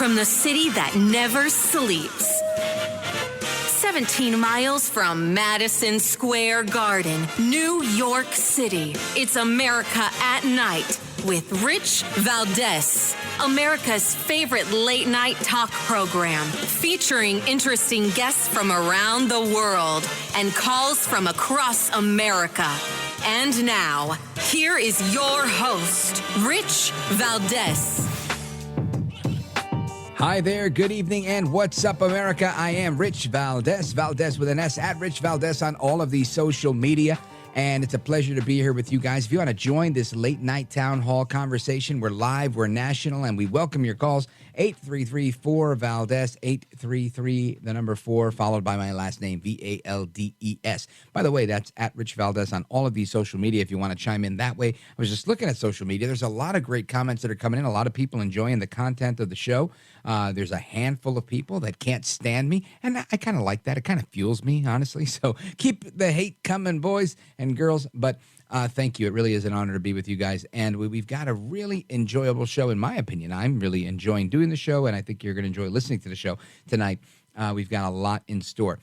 from the city that never sleeps. 17 miles from Madison Square Garden, New York City. It's America at Night with Rich Valdez, America's favorite late-night talk program, featuring interesting guests from around the world and calls from across America. And now, here is your host, Rich Valdez. Hi there, good evening, and what's up, America? I am Rich Valdez, Valdez with an S, at Rich Valdez on all of these social media, and it's a pleasure to be here with you guys. If you want to join this late-night town hall conversation, we're live, we're national, and we welcome your calls. 833-4-VALDEZ, 833, the number 4, followed by my last name, V-A-L-D-E-S. By the way, that's at Rich Valdez on all of these social media if you want to chime in that way. I was just looking at social media. There's a lot of great comments that are coming in, a lot of people enjoying the content of the show. There's a handful of people that can't stand me, and I kind of like that. It kind of fuels me, honestly. So keep the hate coming, boys and girls, but thank you. It really is an honor to be with you guys, and we've got a really enjoyable show, in my opinion. I'm really enjoying doing the show, and I think you're going to enjoy listening to the show tonight. We've got a lot in store.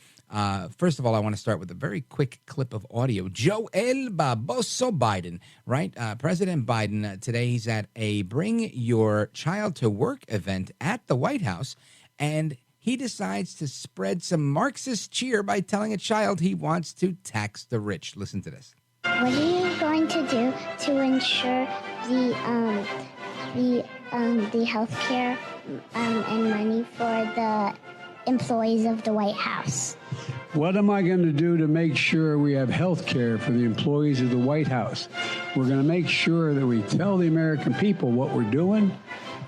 First of all, I want to start with a very quick clip of audio. Joel Baboso Biden, right? President Biden, today he's at a Bring Your Child to Work event at the White House, and he decides to spread some Marxist cheer by telling a child he wants to tax the rich. Listen to this. What are you going to do to ensure the health care and money for the employees of the White House? What am I going to do to make sure we have health care for the employees of the White House? We're going to make sure that we tell the American people what we're doing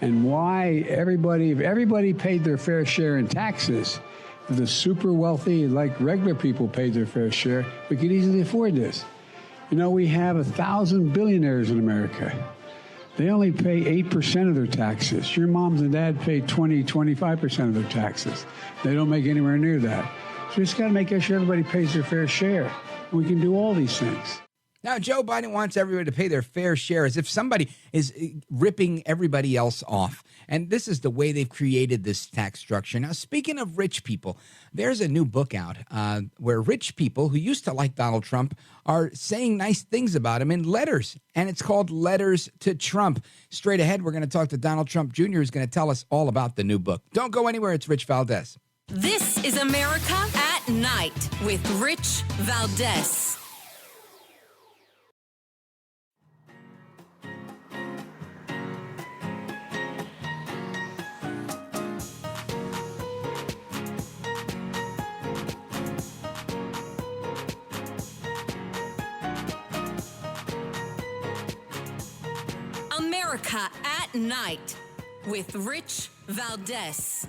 and why if everybody paid their fair share in taxes, if the super wealthy, like regular people, paid their fair share, we could easily afford this. You know, we have 1,000 billionaires in America. They only pay 8% of their taxes. Your moms and dad pay 25% of their taxes. They don't make anywhere near that. So we just got to make sure everybody pays their fair share. And we can do all these things. Now, Joe Biden wants everybody to pay their fair share as if somebody is ripping everybody else off. And this is the way they've created this tax structure. Now, speaking of rich people, there's a new book out where rich people who used to like Donald Trump are saying nice things about him in letters. And it's called Letters to Trump. Straight ahead, we're going to talk to Donald Trump Jr., who's going to tell us all about the new book. Don't go anywhere. It's Rich Valdez. This is America at Night with Rich Valdez. America at Night with Rich Valdez.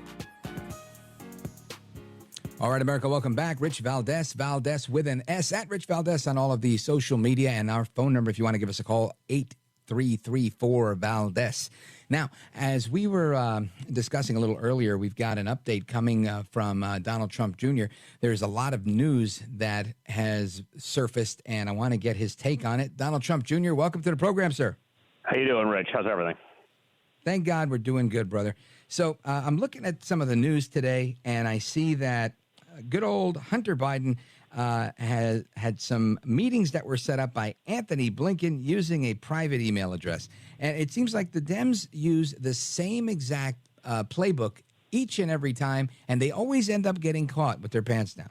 All right, America, welcome back. Rich Valdez, Valdez with an S, at Rich Valdez on all of the social media, and our phone number, if you want to give us a call, 833-4-VALDEZ. Now, as we were discussing a little earlier, we've got an update coming from Donald Trump Jr. There's a lot of news that has surfaced, and I want to get his take on it. Donald Trump Jr., welcome to the program, sir. How you doing, Rich? How's everything? Thank God we're doing good, brother. So I'm looking at some of the news today, and I see that good old Hunter Biden has had some meetings that were set up by Anthony Blinken using a private email address. And it seems like the Dems use the same exact playbook each and every time, and they always end up getting caught with their pants down.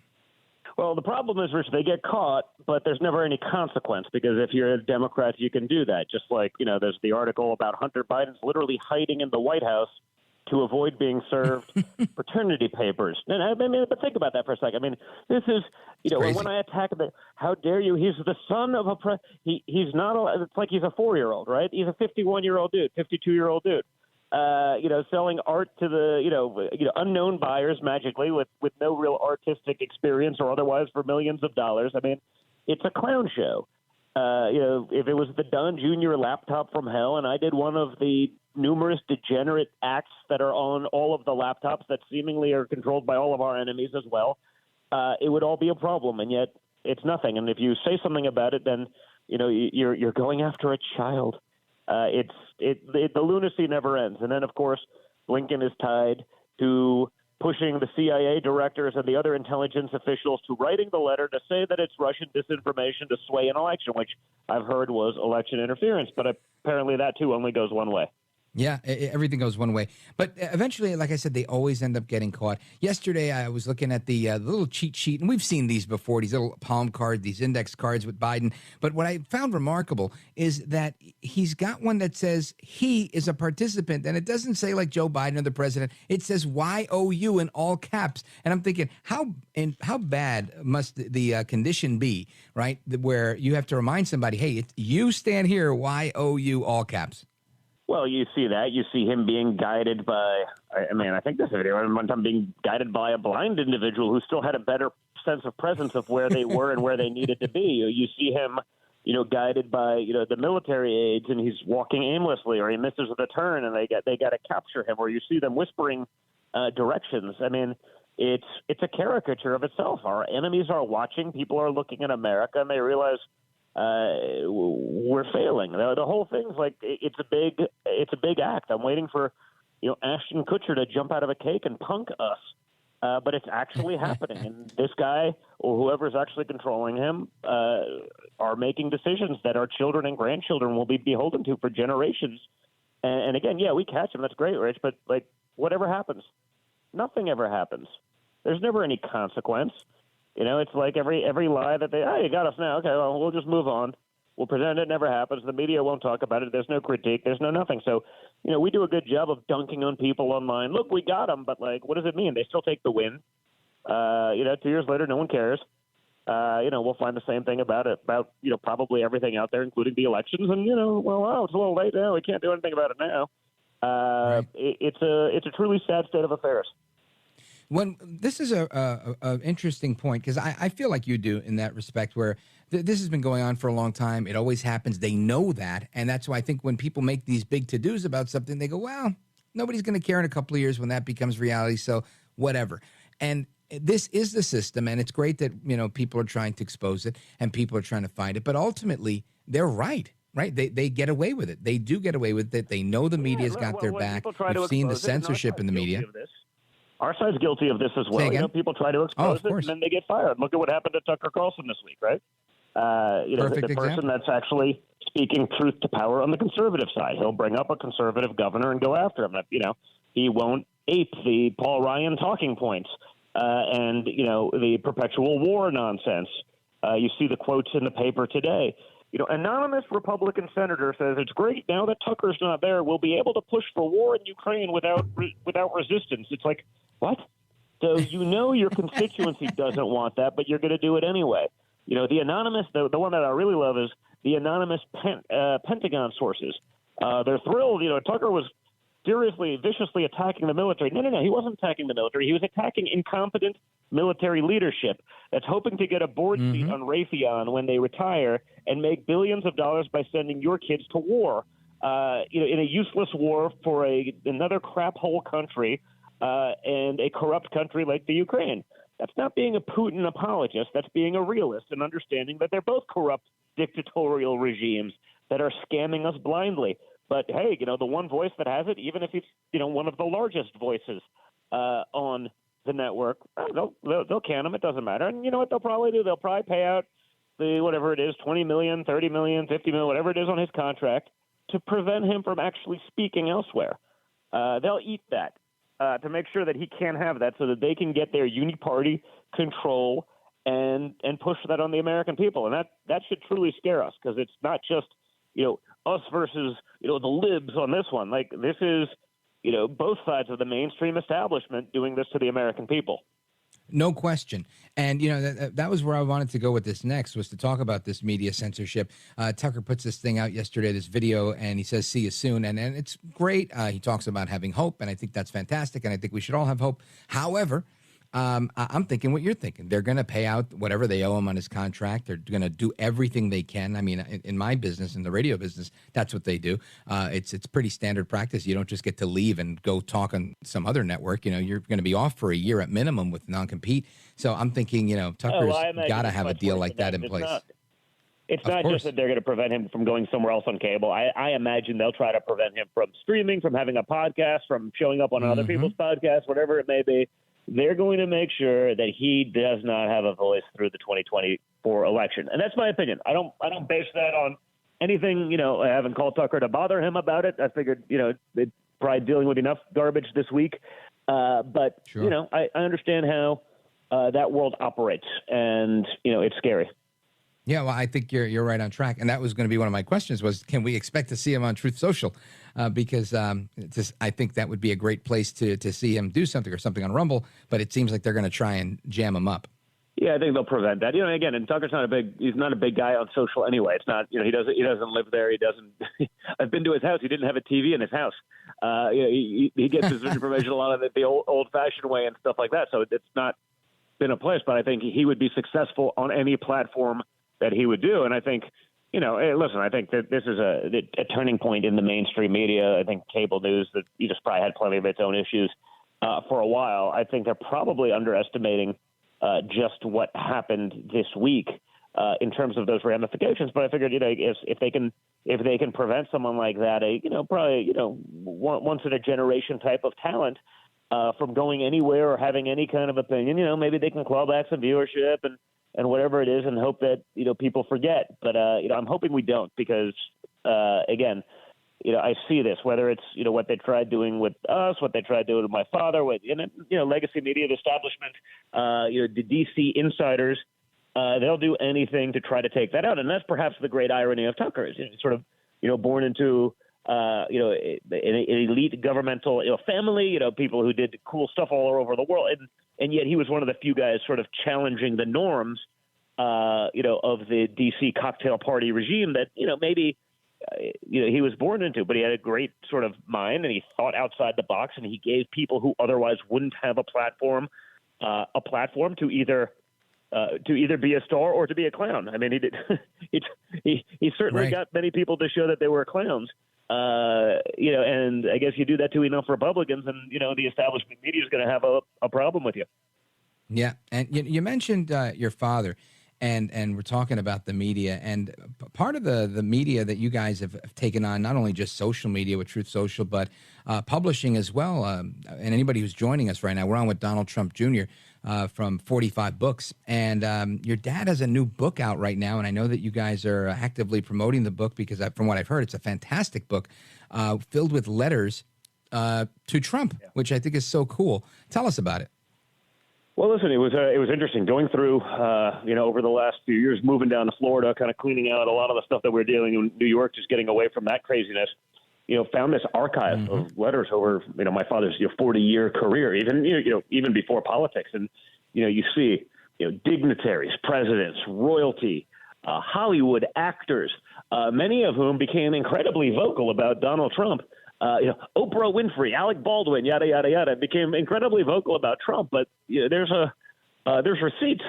Well, the problem is, Rich, they get caught, but there's never any consequence because if you're a Democrat, you can do that. Just like, you know, there's the article about Hunter Biden's literally hiding in the White House to avoid being served paternity papers. And I mean, but think about that for a second. I mean, this is, you know, when I attack the, how dare you? He's the son of a he's not. It's like he's a 4-year-old, right? He's a 51-year-old dude, 52-year-old dude. You know, selling art to the, you know, unknown buyers magically with no real artistic experience or otherwise for millions of dollars. I mean, it's a clown show. You know, if it was the Don Jr. laptop from hell and I did one of the numerous degenerate acts that are on all of the laptops that seemingly are controlled by all of our enemies as well, it would all be a problem. And yet it's nothing. And if you say something about it, then, you know, you're going after a child. The lunacy never ends. And then, of course, Blinken is tied to pushing the CIA directors and the other intelligence officials to writing the letter to say that it's Russian disinformation to sway an election, which I've heard was election interference. But apparently that, too, only goes one way. Yeah, everything goes one way. But eventually, like I said, they always end up getting caught. Yesterday, I was looking at the little cheat sheet, and we've seen these before, these little palm cards, these index cards with Biden. But what I found remarkable is that he's got one that says he is a participant, and it doesn't say like Joe Biden or the president. It says YOU in all caps. And I'm thinking, how bad must the condition be, right, where you have to remind somebody, hey, you stand here, YOU, all caps. Well, you see that. You see him being guided by, I think this video, one time being guided by a blind individual who still had a better sense of presence of where they were and where they needed to be. You see him, guided by, the military aides, and he's walking aimlessly, or he misses the turn and they got to capture him, or you see them whispering directions. I mean, it's a caricature of itself. Our enemies are watching. People are looking at America, and they realize we're failing. The whole thing's like it's a big act. I'm waiting for Ashton Kutcher to jump out of a cake and punk us, but it's actually happening. And this guy or whoever's actually controlling him are making decisions that our children and grandchildren will be beholden to for generations. And again, yeah, we catch him. That's great, Rich. But like whatever happens, nothing ever happens. There's never any consequence. It's like every lie that you got us now. Okay, well, we'll just move on. We'll pretend it never happens. The media won't talk about it. There's no critique. There's no nothing. So, we do a good job of dunking on people online. Look, we got them, but like, what does it mean? They still take the win. 2 years later, no one cares. We'll find the same thing about probably everything out there, including the elections. And, it's a little late now. We can't do anything about it now. Right. It's a truly sad state of affairs. When this is a interesting point, because I feel like you do in that respect, where this has been going on for a long time. It always happens. They know that. And that's why I think when people make these big to-dos about something, they go, well, nobody's going to care in a couple of years when that becomes reality. So whatever. And this is the system. And it's great that, people are trying to expose it and people are trying to find it. But ultimately, they're right. Right? They get away with it. They do get away with it. They know the media's got their back. We've seen the censorship in the media. Our side's guilty of this as well. People try to expose it, and then they get fired. Look at what happened to Tucker Carlson this week, right? The person that's actually speaking truth to power on the conservative side. He'll bring up a conservative governor and go after him. He won't ape the Paul Ryan talking points and, the perpetual war nonsense. You see the quotes in the paper today. Anonymous Republican senator says it's great now that Tucker's not there. We'll be able to push for war in Ukraine without resistance. It's like, what? So your constituency doesn't want that, but you're going to do it anyway. The anonymous, the one that I really love is the anonymous Pentagon sources. They're thrilled. Tucker was seriously, viciously attacking the military. No, he wasn't attacking the military. He was attacking incompetent military leadership that's hoping to get a board seat on Raytheon when they retire and make billions of dollars by sending your kids to war, in a useless war for another crap hole country and a corrupt country like the Ukraine. That's not being a Putin apologist. That's being a realist and understanding that they're both corrupt dictatorial regimes that are scamming us blindly. But, hey, the one voice that has it, even if it's, one of the largest voices on the network, they'll can him. It doesn't matter. And you know what they'll probably do? They'll probably pay out whatever it is, $20 million, $30 million, $50 million, whatever it is on his contract to prevent him from actually speaking elsewhere. They'll eat that to make sure that he can't have that so that they can get their uniparty control and push that on the American people. And that should truly scare us because it's not just, us versus, the libs on this one. Like this is, both sides of the mainstream establishment doing this to the American people. No question. And, that was where I wanted to go with this next, was to talk about this media censorship. Tucker puts this thing out yesterday, this video, and he says, see you soon. And it's great. He talks about having hope, and I think that's fantastic, and I think we should all have hope. However, I'm thinking what you're thinking. They're going to pay out whatever they owe him on his contract. They're going to do everything they can. I mean, in my business, in the radio business, that's what they do. It's pretty standard practice. You don't just get to leave and go talk on some other network. You're going to be off for a year at minimum with non-compete. So I'm thinking, Tucker's got to have a deal like that in place. It's not just that they're going to prevent him from going somewhere else on cable. I imagine they'll try to prevent him from streaming, from having a podcast, from showing up on other people's podcasts, whatever it may be. They're going to make sure that he does not have a voice through the 2024 election. And that's my opinion. I don't base that on anything, I haven't called Tucker to bother him about it. I figured, they're probably dealing with enough garbage this week. But, sure. I understand how that world operates, and, it's scary. Yeah, well, I think you're right on track, and that was going to be one of my questions: was can we expect to see him on Truth Social? Because I think that would be a great place to see him do something, or something on Rumble. But it seems like they're going to try and jam him up. Yeah, I think they'll prevent that. Again, and Tucker's he's not a big guy on social anyway. It's not, he doesn't live there. He doesn't. I've been to his house. He didn't have a TV in his house. He gets his information a lot of it the old-fashioned way and stuff like that. So it's not been a place. But I think he would be successful on any platform that he would do. And I think, hey, listen, I think that this is a turning point in the mainstream media. I think cable news, that you just probably had plenty of its own issues for a while. I think they're probably underestimating just what happened this week in terms of those ramifications. But I figured, if they can prevent someone like that, probably, once in a generation type of talent from going anywhere or having any kind of opinion, maybe they can claw back some viewership and whatever it is, and hope that, people forget. But, I'm hoping we don't, because, again, I see this, whether it's, what they tried doing with us, what they tried doing with my father, legacy media, the establishment, the D.C. insiders, they'll do anything to try to take that out. And that's perhaps the great irony of Tucker, is sort of, born into, an elite governmental, family, people who did cool stuff all over the world. And yet he was one of the few guys sort of challenging the norms, of the D.C. cocktail party regime that, maybe, he was born into, but he had a great sort of mind, and he thought outside the box, and he gave people who otherwise wouldn't have a platform to either be a star or to be a clown. I mean, he did. he certainly got many people to show that they were clowns. And I guess you do that to enough Republicans, and the establishment media is going to have a problem with you. Yeah, and you mentioned your father, and we're talking about the media, and part of the media that you guys have taken on, not only just social media with Truth Social, but publishing as well. And anybody who's joining us right now, we're on with Donald Trump Jr. From 45 Books, and your dad has a new book out right now, and I know that you guys are actively promoting the book because, from what I've heard, it's a fantastic book filled with letters to Trump, which I think is so cool. Tell us about it. Well, listen, it was interesting going through, over the last few years, moving down to Florida, kind of cleaning out a lot of the stuff that we were dealing in New York, just getting away from that craziness. Found this archive of letters over, my father's 40-year career, even before politics, and you see, dignitaries, presidents, royalty, Hollywood actors, many of whom became incredibly vocal about Donald Trump. Oprah Winfrey, Alec Baldwin, yada yada yada, became incredibly vocal about Trump. But there's receipts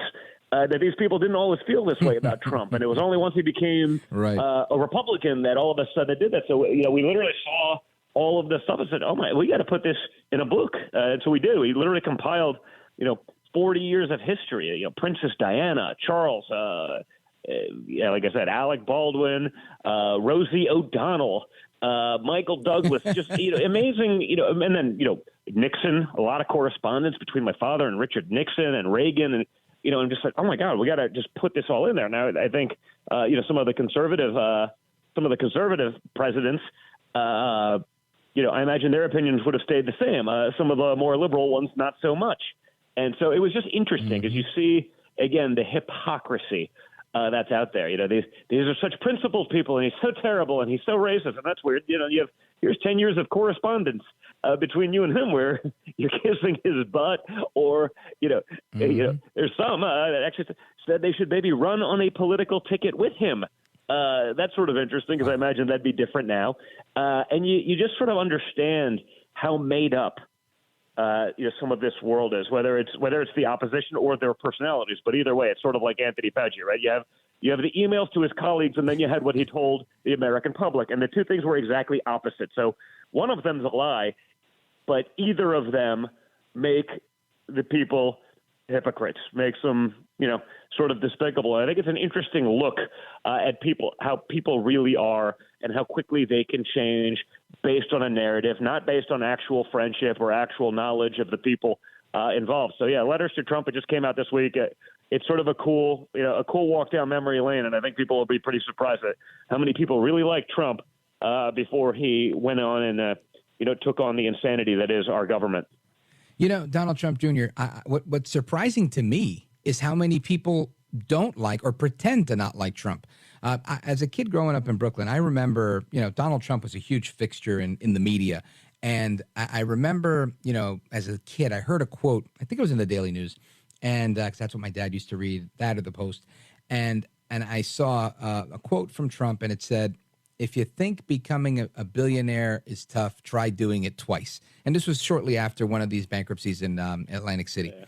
that these people didn't always feel this way about Trump, and it was only once he became a Republican that all of a sudden it did that. So we literally saw all of the stuff and said, "Oh my, we got to put this in a book." And so we did. We literally compiled 40 years of history. Princess Diana, Charles, like I said, Alec Baldwin, Rosie O'Donnell. Michael Douglas, just, amazing, and then, Nixon, a lot of correspondence between my father and Richard Nixon and Reagan. And, I'm just like, oh my God, we got to just put this all in there. Now, I think, some of the conservative presidents, I imagine their opinions would have stayed the same. Some of the more liberal ones, not so much. And so it was just interesting as you see, again, the hypocrisy that's out there. These are such principled people, and he's so terrible, and he's so racist, and that's weird. Here's 10 years of correspondence between you and him where you're kissing his butt, or there's some that actually said they should maybe run on a political ticket with him. That's sort of interesting, because I imagine that'd be different now. And you just sort of understand how made up some of this world is, whether it's the opposition or their personalities. But either way, it's sort of like Anthony Fauci, right? You have the emails to his colleagues, and then you had what he told the American public, and the two things were exactly opposite. So one of them's a lie, but either of them make the people hypocrites, makes them, sort of despicable. And I think it's an interesting look at people, how people really are and how quickly they can change based on a narrative, not based on actual friendship or actual knowledge of the people involved. So, yeah, Letters to Trump, it just came out this week. It's sort of a cool walk down memory lane. And I think people will be pretty surprised at how many people really liked Trump before he went on and, took on the insanity that is our government. Donald Trump Jr., what's surprising to me is how many people don't like or pretend to not like Trump. As a kid growing up in Brooklyn, I remember, Donald Trump was a huge fixture in the media. And I remember, as a kid, I heard a quote, I think it was in the Daily News, and 'cause that's what my dad used to read, that or the Post. And I saw a quote from Trump, and it said, "If you think becoming a billionaire is tough, try doing it twice." And this was shortly after one of these bankruptcies in Atlantic City. Yeah.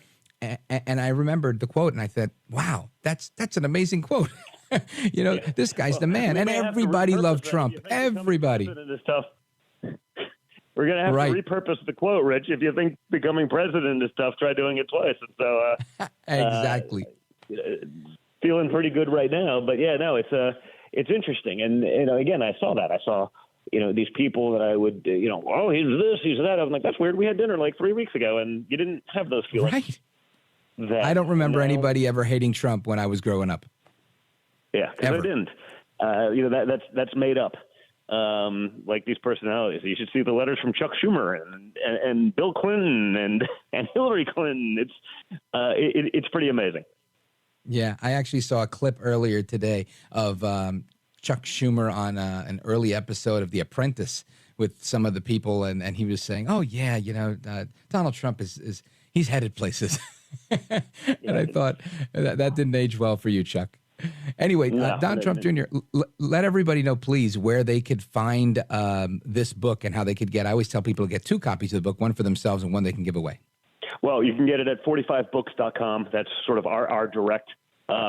And I remembered the quote, and I said, wow, that's an amazing quote. This guy's the man. And everybody loved Trump. Everybody. Is tough. We're going to have to repurpose the quote, Rich. If you think becoming president is tough, try doing it twice. And so, exactly. Feeling pretty good right now. But, yeah, no, it's interesting. And, again, I saw that. I saw, these people that I would, oh, he's this, he's that. I'm like, that's weird. We had dinner like 3 weeks ago, and you didn't have those feelings. Right. I don't remember anybody ever hating Trump when I was growing up. Yeah, because I didn't. That's made up. Like these personalities. You should see the letters from Chuck Schumer and Bill Clinton and Hillary Clinton. It's pretty amazing. Yeah, I actually saw a clip earlier today of Chuck Schumer on an early episode of The Apprentice with some of the people, and he was saying, "Oh yeah, Donald Trump is he's headed places." And I thought that didn't age well for you, Chuck. Anyway, Donald Trump Jr., let everybody know, please, where they could find this book and how they could get. I always tell people to get 2 copies of the book, one for themselves and one they can give away. Well, you can get it at 45books.com. That's sort of our direct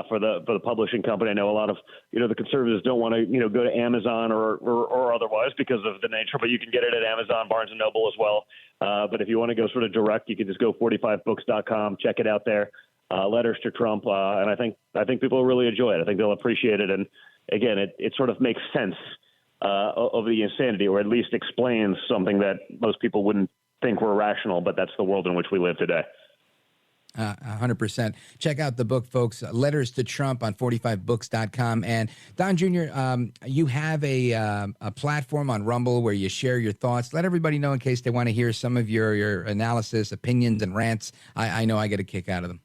for the publishing company. I know a lot of the conservatives don't want to go to Amazon or otherwise because of the nature, but you can get it at Amazon, Barnes and Noble as well. But if you want to go sort of direct, you can just go 45books.com. Check it out there. Letters to Trump, and I think people will really enjoy it. I think they'll appreciate it, and again, it sort of makes sense of the insanity, or at least explains something that most people wouldn't think were rational, but that's the world in which we live today. 100%. Check out the book, folks. Letters to Trump on 45books.com. And Don Jr., you have a platform on Rumble where you share your thoughts. Let everybody know in case they want to hear some of your analysis, opinions, and rants. I know I get a kick out of them.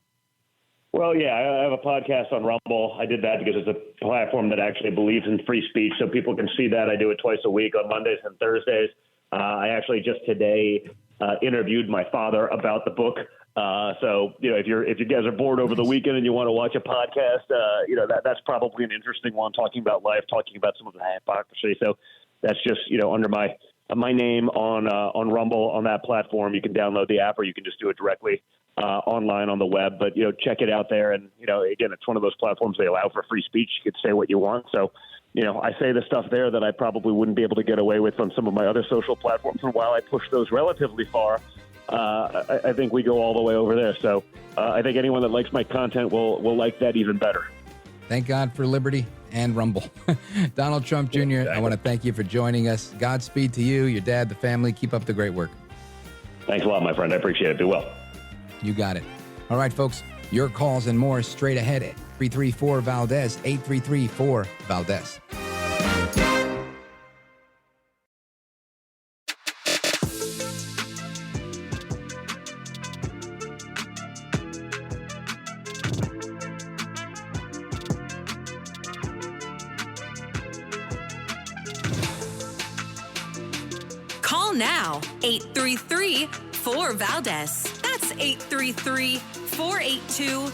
Well, yeah, I have a podcast on Rumble. I did that because it's a platform that actually believes in free speech, so people can see that. I do it twice a week on Mondays and Thursdays. I actually just today interviewed my father about the book. So, if you guys are bored over the weekend and you want to watch a podcast, that's probably an interesting one, talking about life, talking about some of the hypocrisy. So that's just, under my name on Rumble on that platform. You can download the app or you can just do it directly online on the web. But, check it out there. And, again, it's one of those platforms they allow for free speech. You can say what you want. So, I say the stuff there that I probably wouldn't be able to get away with on some of my other social platforms. And while I push those relatively far, I think we go all the way over there. So I think anyone that likes my content will like that even better. Thank God for liberty and Rumble. Donald Trump Jr., exactly. I want to thank you for joining us. Godspeed to you, your dad, the family. Keep up the great work. Thanks a lot, my friend. I appreciate it. Do well. You got it. All right, folks, your calls and more straight ahead at 833-4-VALDEZ, 833-4-VALDEZ. Call now, 833-4-VALDEZ. That's 833-482-5337.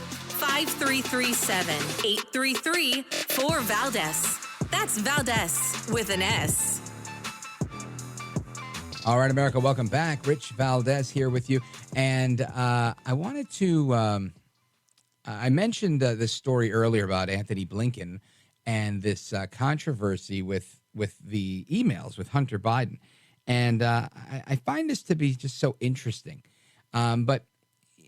833-4-VALDEZ. That's Valdez with an S. All right, America, welcome back. Rich Valdez here with you. And I wanted to, I mentioned this story earlier about Anthony Blinken and this controversy with the emails with Hunter Biden. And I find this to be just so interesting. But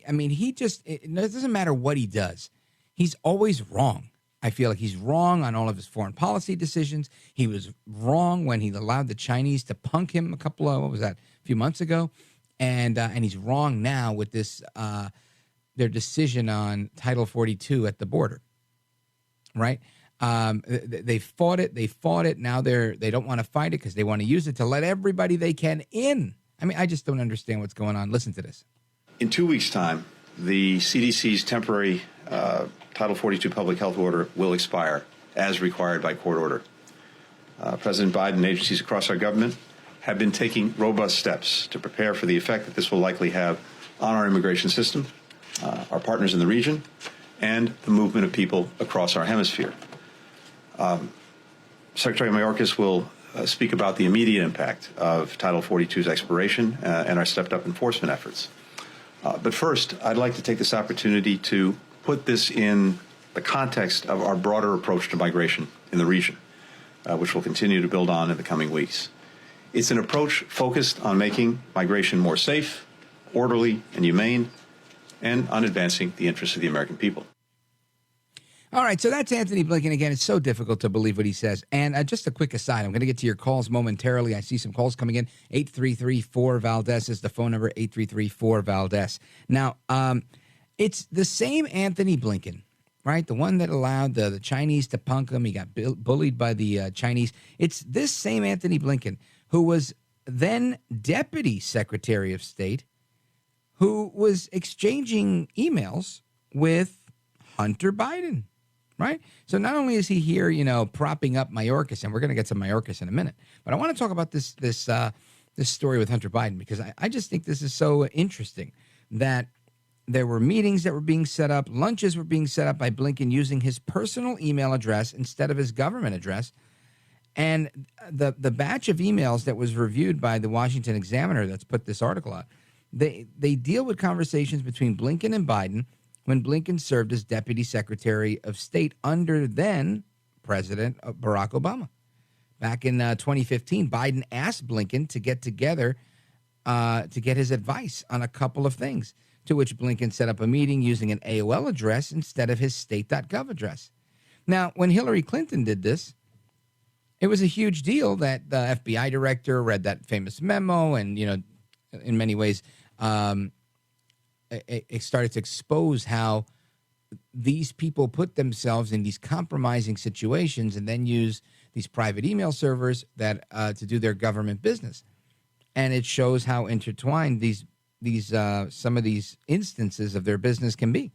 I mean, it doesn't matter what he does. He's always wrong. I feel like he's wrong on all of his foreign policy decisions. He was wrong when he allowed the Chinese to punk him a few months ago. And he's wrong now with this, their decision on Title 42 at the border, right? They fought it. Now they don't want to fight it because they want to use it to let everybody they can in. I mean, I just don't understand what's going on. Listen to this. In 2 weeks' time, the CDC's temporary Title 42 public health order will expire as required by court order. President Biden and agencies across our government have been taking robust steps to prepare for the effect that this will likely have on our immigration system, our partners in the region, and the movement of people across our hemisphere. Secretary Mayorkas will speak about the immediate impact of Title 42's expiration and our stepped-up enforcement efforts. But first, I'd like to take this opportunity to put this in the context of our broader approach to migration in the region, which we'll continue to build on in the coming weeks. It's an approach focused on making migration more safe, orderly, and humane, and on advancing the interests of the American people. All right, so that's Anthony Blinken again. It's so difficult to believe what he says. And just a quick aside, I'm going to get to your calls momentarily. I see some calls coming in. 833-4-VALDEZ is the phone number, 833-4-VALDEZ. Now, it's the same Anthony Blinken, right? The one that allowed the Chinese to punk him. He got bullied by the Chinese. It's this same Anthony Blinken who was then Deputy Secretary of State, who was exchanging emails with Hunter Biden. Right? So not only is he here, propping up Mayorkas, and we're going to get to Mayorkas in a minute, but I want to talk about this story with Hunter Biden, because I just think this is so interesting that there were meetings that were being set up, lunches were being set up by Blinken using his personal email address instead of his government address. And the batch of emails that was reviewed by the Washington Examiner that's put this article out, they deal with conversations between Blinken and Biden when Blinken served as Deputy Secretary of State under then President Barack Obama. Back in 2015, Biden asked Blinken to get together to get his advice on a couple of things, to which Blinken set up a meeting using an AOL address instead of his state.gov address. Now, when Hillary Clinton did this, it was a huge deal that the FBI director read that famous memo and, in many ways, it started to expose how these people put themselves in these compromising situations and then use these private email servers that to do their government business. And it shows how intertwined these some of these instances of their business can be.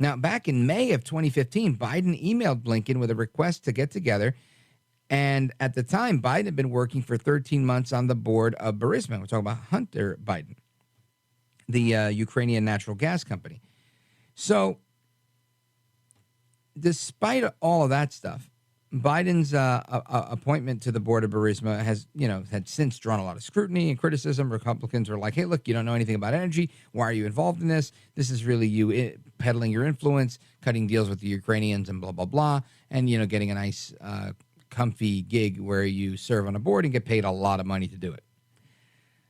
Now, back in May of 2015, Biden emailed Blinken with a request to get together. And at the time, Biden had been working for 13 months on the board of Burisma. We're talking about Hunter Biden, the Ukrainian natural gas company. So despite all of that stuff, Biden's appointment to the board of Burisma has, had since drawn a lot of scrutiny and criticism. Republicans are like, hey, look, you don't know anything about energy. Why are you involved in this? This is really you peddling your influence, cutting deals with the Ukrainians and blah, blah, blah, and, getting a nice, comfy gig where you serve on a board and get paid a lot of money to do it.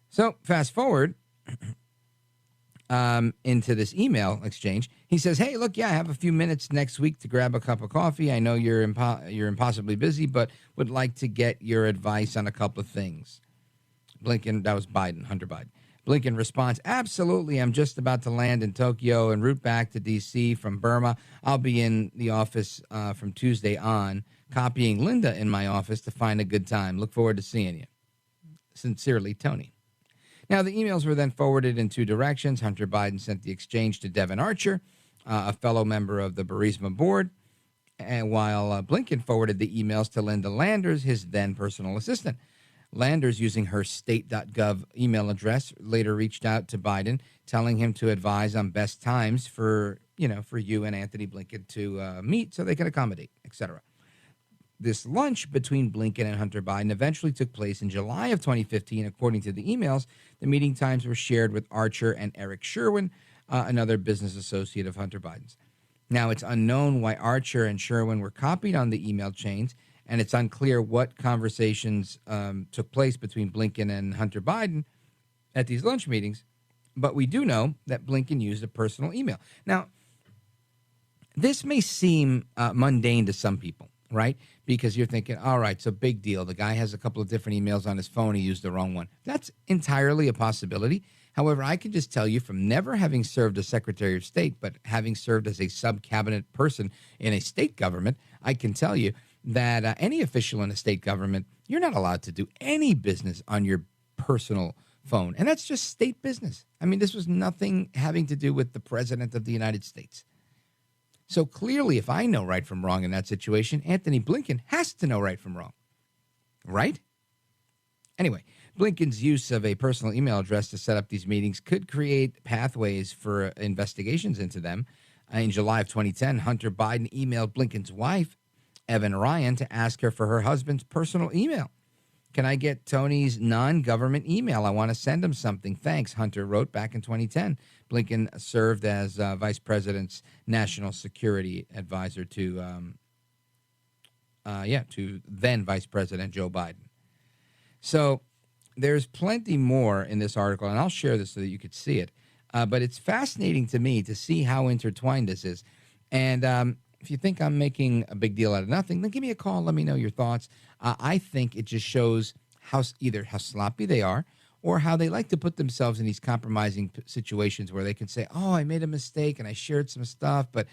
So fast forward into this email exchange. He says, hey, look, I have a few minutes next week to grab a cup of coffee. I know you're impossibly busy, but would like to get your advice on a couple of things. Blinken, that was Biden, Hunter Biden. Blinken responds, absolutely. I'm just about to land in Tokyo en route back to D.C. from Burma. I'll be in the office from Tuesday on, copying Linda in my office to find a good time. Look forward to seeing you. Sincerely, Tony. Now, the emails were then forwarded in two directions. Hunter Biden sent the exchange to Devin Archer, a fellow member of the Burisma board, and while Blinken forwarded the emails to Linda Landers, his then personal assistant. Landers, using her state.gov email address, later reached out to Biden, telling him to advise on best times for you and Anthony Blinken to meet so they can accommodate, etc. This lunch between Blinken and Hunter Biden eventually took place in July of 2015. According to the emails, the meeting times were shared with Archer and Eric Sherwin, another business associate of Hunter Biden's. Now, it's unknown why Archer and Sherwin were copied on the email chains, and it's unclear what conversations took place between Blinken and Hunter Biden at these lunch meetings. But we do know that Blinken used a personal email. Now, this may seem mundane to some people, right? Because you're thinking, all right, so big deal. The guy has a couple of different emails on his phone. He used the wrong one. That's entirely a possibility. However, I can just tell you from never having served as Secretary of State, but having served as a sub-cabinet person in a state government, I can tell you that any official in a state government, you're not allowed to do any business on your personal phone. And that's just state business. I mean, this was nothing having to do with the President of the United States. So clearly, if I know right from wrong in that situation, Anthony Blinken has to know right from wrong, right? Anyway, Blinken's use of a personal email address to set up these meetings could create pathways for investigations into them. In July of 2010, Hunter Biden emailed Blinken's wife, Evan Ryan, to ask her for her husband's personal email. Can I get Tony's non-government email? I want to send him something. Thanks, Hunter wrote back in 2010. Blinken served as Vice President's national security advisor to then Vice President Joe Biden. So there's plenty more in this article, and I'll share this so that you could see it. But it's fascinating to me to see how intertwined this is. And if you think I'm making a big deal out of nothing, then give me a call. Let me know your thoughts. I think it just shows either how sloppy they are or how they like to put themselves in these compromising situations where they can say, oh, I made a mistake and I shared some stuff, but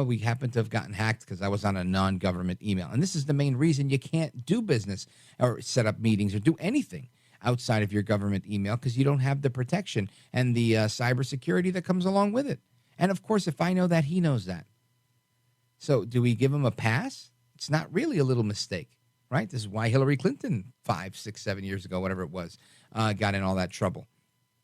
we happen to have gotten hacked because I was on a non-government email. And this is the main reason you can't do business or set up meetings or do anything outside of your government email, because you don't have the protection and the cybersecurity that comes along with it. And of course, if I know that, he knows that. So do we give him a pass? It's not really a little mistake, right? This is why Hillary Clinton 5, 6, 7 years ago, whatever it was, got in all that trouble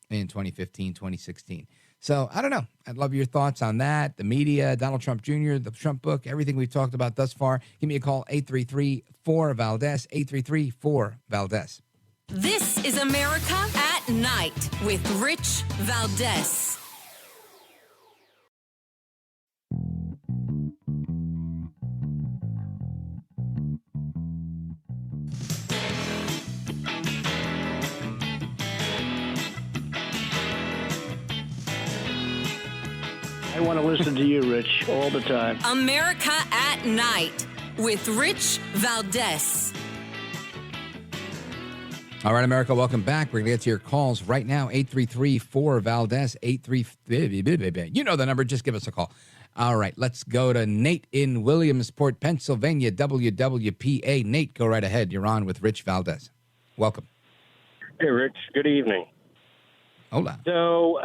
in 2015, 2016. So I don't know. I'd love your thoughts on that, the media, Donald Trump Jr., the Trump book, everything we've talked about thus far. Give me a call, 833-4-VALDEZ, 833-4-VALDEZ. This is America at Night with Rich Valdez. I want to listen to you, Rich, all the time. America at Night with Rich Valdez. All right, America, welcome back. We're going to get to your calls right now, 833-4-VALDEZ, 833. You know the number. Just give us a call. All right, let's go to Nate in Williamsport, Pennsylvania, WWPA. Nate, go right ahead. You're on with Rich Valdez. Welcome. Hey, Rich. Good evening. Hola. So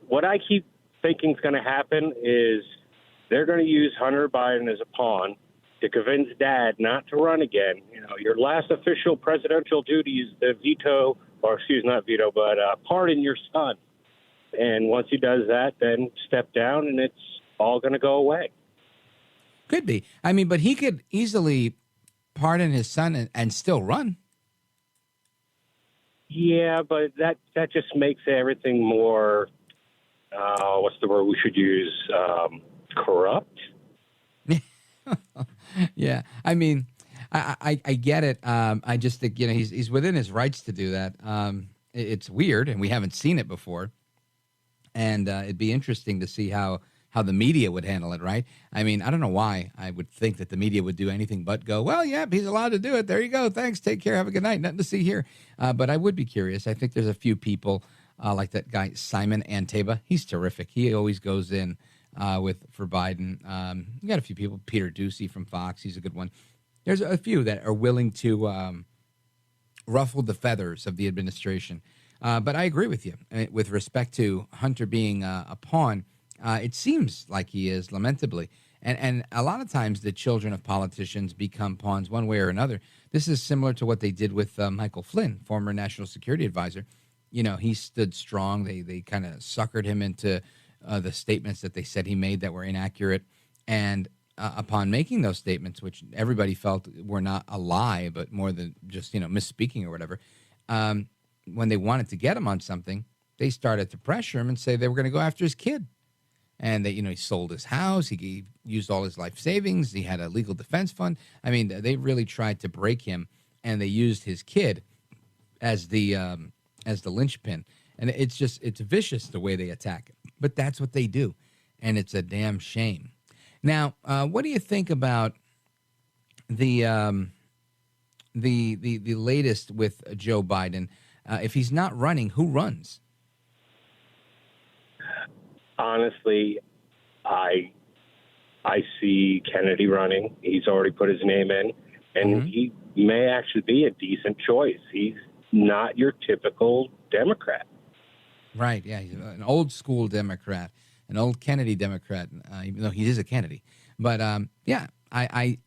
what I keep thinking is going to happen is they're going to use Hunter Biden as a pawn to convince Dad not to run again. You know, your last official presidential duty is to veto, or not veto, but pardon your son. And once he does that, then step down, and it's all going to go away. Could be. I mean, but he could easily pardon his son and still run. Yeah, but that just makes everything more, what's the word we should use, corrupt? Yeah, I mean, I get it. I just think, you know, he's within his rights to do that. It's weird, and we haven't seen it before. And it'd be interesting to see how the media would handle it, right? I mean, I don't know why I would think that the media would do anything but go, well, yeah, he's allowed to do it. There you go. Thanks. Take care. Have a good night. Nothing to see here. But I would be curious. I think there's a few people like that guy, Simon Anteba. He's terrific. He always goes in for Biden. You got a few people. Peter Ducey from Fox. He's a good one. There's a few that are willing to ruffle the feathers of the administration. But I agree with you. I mean, with respect to Hunter being a pawn, it seems like he is, lamentably. And a lot of times the children of politicians become pawns one way or another. This is similar to what they did with Michael Flynn, former national security advisor. You know, he stood strong. They kind of suckered him into the statements that they said he made that were inaccurate. And upon making those statements, which everybody felt were not a lie, but more than just, misspeaking or whatever, when they wanted to get him on something, they started to pressure him and say they were going to go after his kid. And that, he sold his house. He used all his life savings. He had a legal defense fund. I mean, they really tried to break him, and they used his kid as the linchpin. And it's vicious the way they attack it. But that's what they do. And it's a damn shame. Now, what do you think about the latest with Joe Biden? If he's not running, who runs? Honestly, I see Kennedy running. He's already put his name in, and he may actually be a decent choice. He's not your typical Democrat. Right, yeah, he's an old school Democrat, an old Kennedy Democrat, even though he is a Kennedy. But, yeah, I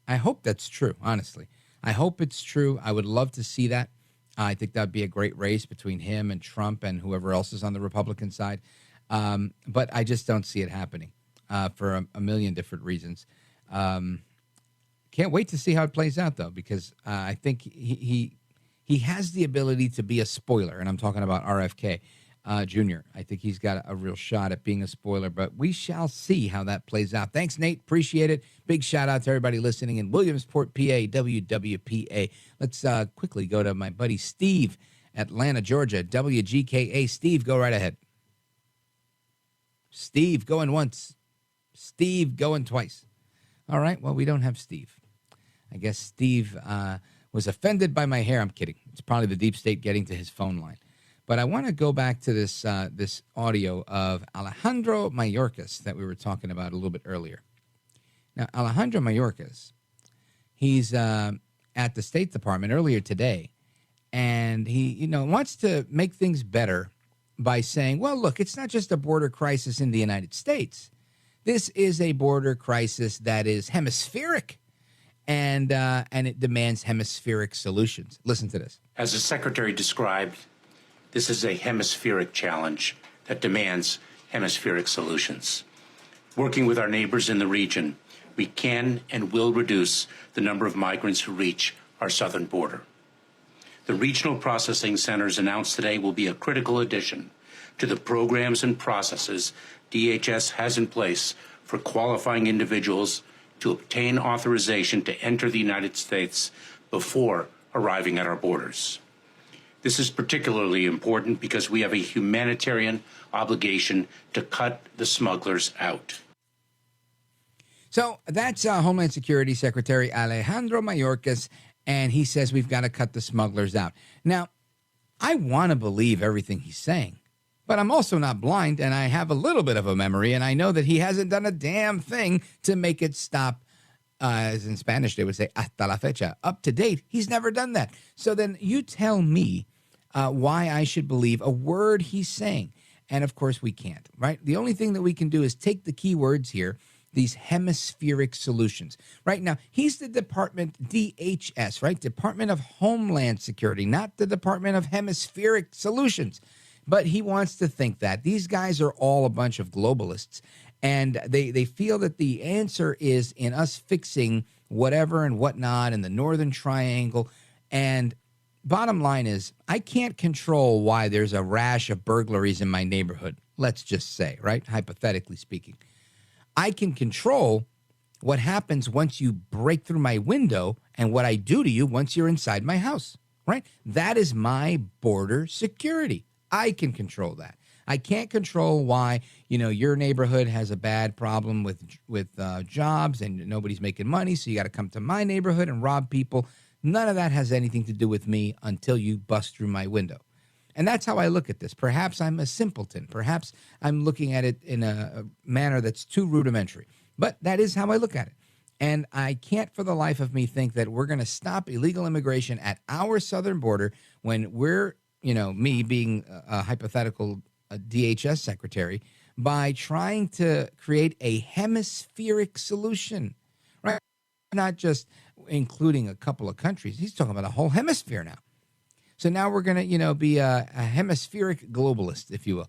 hope that's true, honestly. I hope it's true. I would love to see that. I think that would be a great race between him and Trump and whoever else is on the Republican side. But I just don't see it happening for a million different reasons. Can't wait to see how it plays out, though, because I think he has the ability to be a spoiler, and I'm talking about RFK Jr. I think he's got a real shot at being a spoiler, but we shall see how that plays out. Thanks, Nate. Appreciate it. Big shout out to everybody listening in Williamsport, PA, WWPA. Let's quickly go to my buddy Steve, Atlanta, Georgia, WGKA. Steve, go right ahead. Steve going once. Steve going twice. All right, well, we don't have Steve. I guess Steve was offended by my hair. I'm kidding. It's probably the deep state getting to his phone line. But I want to go back to this audio of Alejandro Mayorkas that we were talking about a little bit earlier. Now, Alejandro Mayorkas, he's at the State Department earlier today, and he wants to make things better by saying, well, look, it's not just a border crisis in the United States. This is a border crisis that is hemispheric, and it demands hemispheric solutions. Listen to this. As the Secretary described, this is a hemispheric challenge that demands hemispheric solutions. Working with our neighbors in the region, we can and will reduce the number of migrants who reach our southern border. The regional processing centers announced today will be a critical addition to the programs and processes DHS has in place for qualifying individuals to obtain authorization to enter the United States before arriving at our borders. This is particularly important because we have a humanitarian obligation to cut the smugglers out. So that's Homeland Security Secretary Alejandro Mayorkas, and he says we've got to cut the smugglers out. Now, I want to believe everything he's saying, but I'm also not blind, and I have a little bit of a memory, and I know that he hasn't done a damn thing to make it stop. As in Spanish, they would say, hasta la fecha, up to date. He's never done that. So then you tell me why I should believe a word he's saying. And, of course, we can't, right? The only thing that we can do is take the key words here, these hemispheric solutions. Right now, he's the Department DHS, right? Department of Homeland Security, not the Department of Hemispheric Solutions. But he wants to think that. These guys are all a bunch of globalists. And they feel that the answer is in us fixing whatever and whatnot in the Northern Triangle. And bottom line is, I can't control why there's a rash of burglaries in my neighborhood, let's just say, right? Hypothetically speaking. I can control what happens once you break through my window and what I do to you once you're inside my house, right? That is my border security. I can control that. I can't control why, your neighborhood has a bad problem with jobs and nobody's making money, so you got to come to my neighborhood and rob people. None of that has anything to do with me until you bust through my window. And that's how I look at this. Perhaps I'm a simpleton. Perhaps I'm looking at it in a manner that's too rudimentary. But that is how I look at it. And I can't for the life of me think that we're going to stop illegal immigration at our southern border when we're, me being a hypothetical DHS secretary, by trying to create a hemispheric solution, right? Not just including a couple of countries. He's talking about a whole hemisphere now. So now we're going to, be a hemispheric globalist, if you will.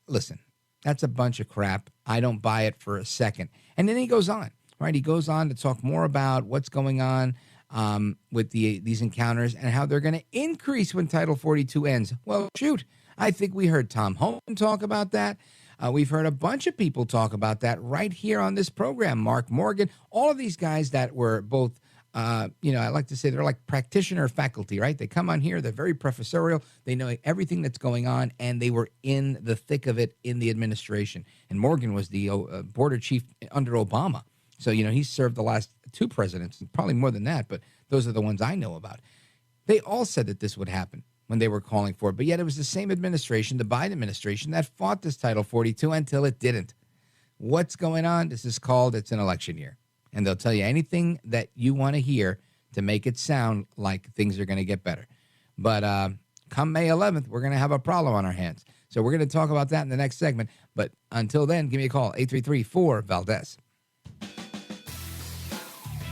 Listen, that's a bunch of crap. I don't buy it for a second. And then he goes on, right? He goes on to talk more about what's going on with these encounters and how they're going to increase when Title 42 ends. Well, shoot. I think we heard Tom Homan talk about that. We've heard a bunch of people talk about that right here on this program. Mark Morgan, all of these guys that were both I like to say they're like practitioner faculty, right? They come on here, they're very professorial, they know everything that's going on, and they were in the thick of it in the administration. And Morgan was the border chief under Obama. So, he served the last 2 presidents, probably more than that, but those are the ones I know about. They all said that this would happen when they were calling for it, but yet it was the same administration, the Biden administration, that fought this Title 42 until it didn't. What's going on? This is called, it's an election year. And they'll tell you anything that you want to hear to make it sound like things are going to get better. But come May 11th, we're going to have a problem on our hands. So we're going to talk about that in the next segment. But until then, give me a call, 833-4-VALDEZ.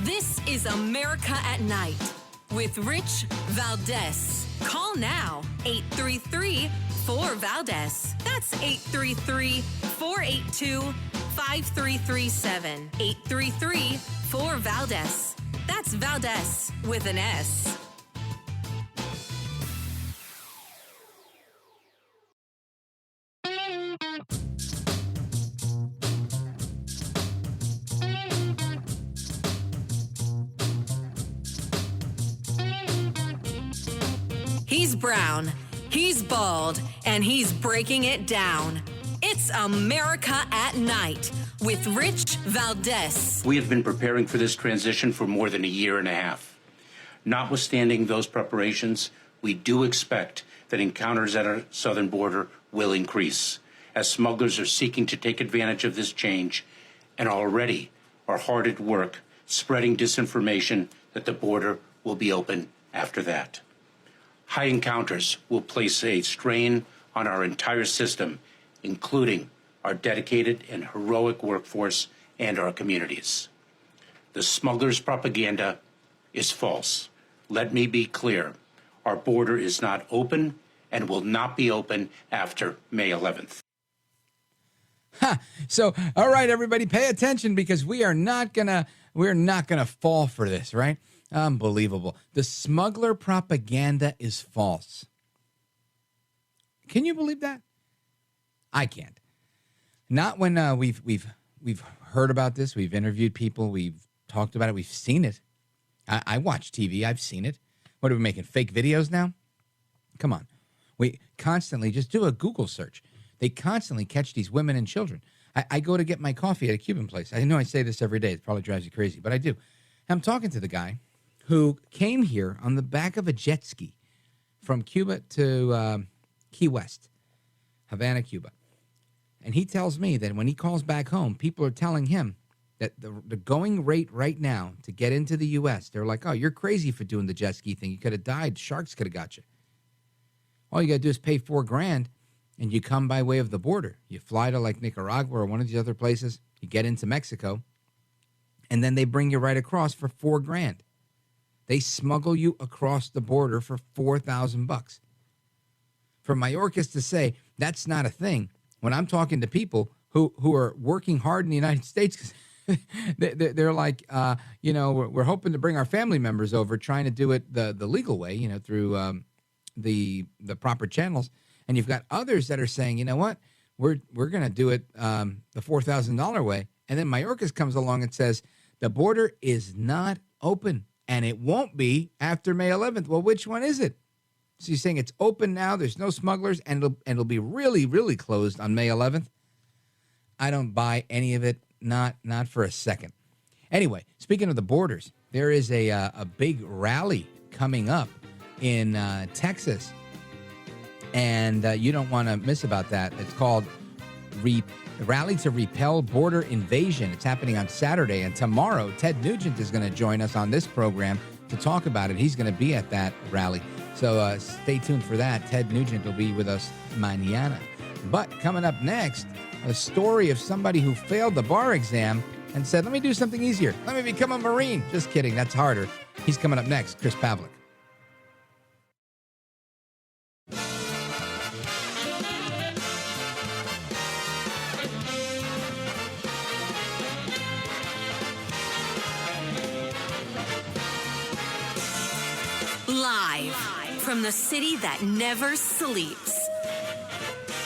This is America at Night with Rich Valdez. Call now, 833-4-VALDEZ. That's 833-482-5337. 833-4-VALDEZ. That's Valdez with an S. He's brown, he's bald, and he's breaking it down. It's America at Night with Rich Valdez. We have been preparing for this transition for more than a year and a half. Notwithstanding those preparations, we do expect that encounters at our southern border will increase, as smugglers are seeking to take advantage of this change and already are hard at work spreading disinformation that the border will be open after that. High encounters will place a strain on our entire system, including our dedicated and heroic workforce and our communities. The smugglers' propaganda is false. Let me be clear. Our border is not open and will not be open after May 11th. So, all right, everybody, pay attention because we're not gonna fall for this, right? Unbelievable. The smuggler propaganda is false. Can you believe that? I can't. Not when we've heard about this. We've interviewed people. We've talked about it. We've seen it. I watch TV. I've seen it. What are we making, fake videos now? Come on. We constantly just do a Google search. They constantly catch these women and children. I go to get my coffee at a Cuban place. I know I say this every day. It probably drives you crazy, but I do. I'm talking to the guy who came here on the back of a jet ski from Cuba to Key West, Havana, Cuba. And he tells me that when he calls back home, people are telling him that the going rate right now to get into the U.S., they're like, oh, you're crazy for doing the jet ski thing. You could have died. Sharks could have got you. All you got to do is pay $4,000 and you come by way of the border. You fly to like Nicaragua or one of these other places. You get into Mexico and then they bring you right across for $4,000. They smuggle you across the border for $4,000. For Mayorkas to say that's not a thing, when I'm talking to people who are working hard in the United States, they're like, we're hoping to bring our family members over, trying to do it the legal way, through the proper channels. And you've got others that are saying, you know what, we're going to do it the $4,000 way. And then Mayorkas comes along and says the border is not open. And it won't be after May 11th. Well, which one is it? So you're saying it's open now, there's no smugglers, and it'll be really, really closed on May 11th? I don't buy any of it, not for a second. Anyway, speaking of the borders, there is a big rally coming up in Texas, and you don't want to miss about that. It's called Rally to Repel Border Invasion. It's happening on Saturday, and tomorrow Ted Nugent is going to join us on this program to talk about it. He's going to be at that rally, so stay tuned for that. Ted Nugent will be with us mañana. But coming up next, a story of somebody who failed the bar exam and said, let me do something easier. Let me become a Marine. Just kidding, that's harder. He's coming up next, Chris Pavlak. Live from the city that never sleeps.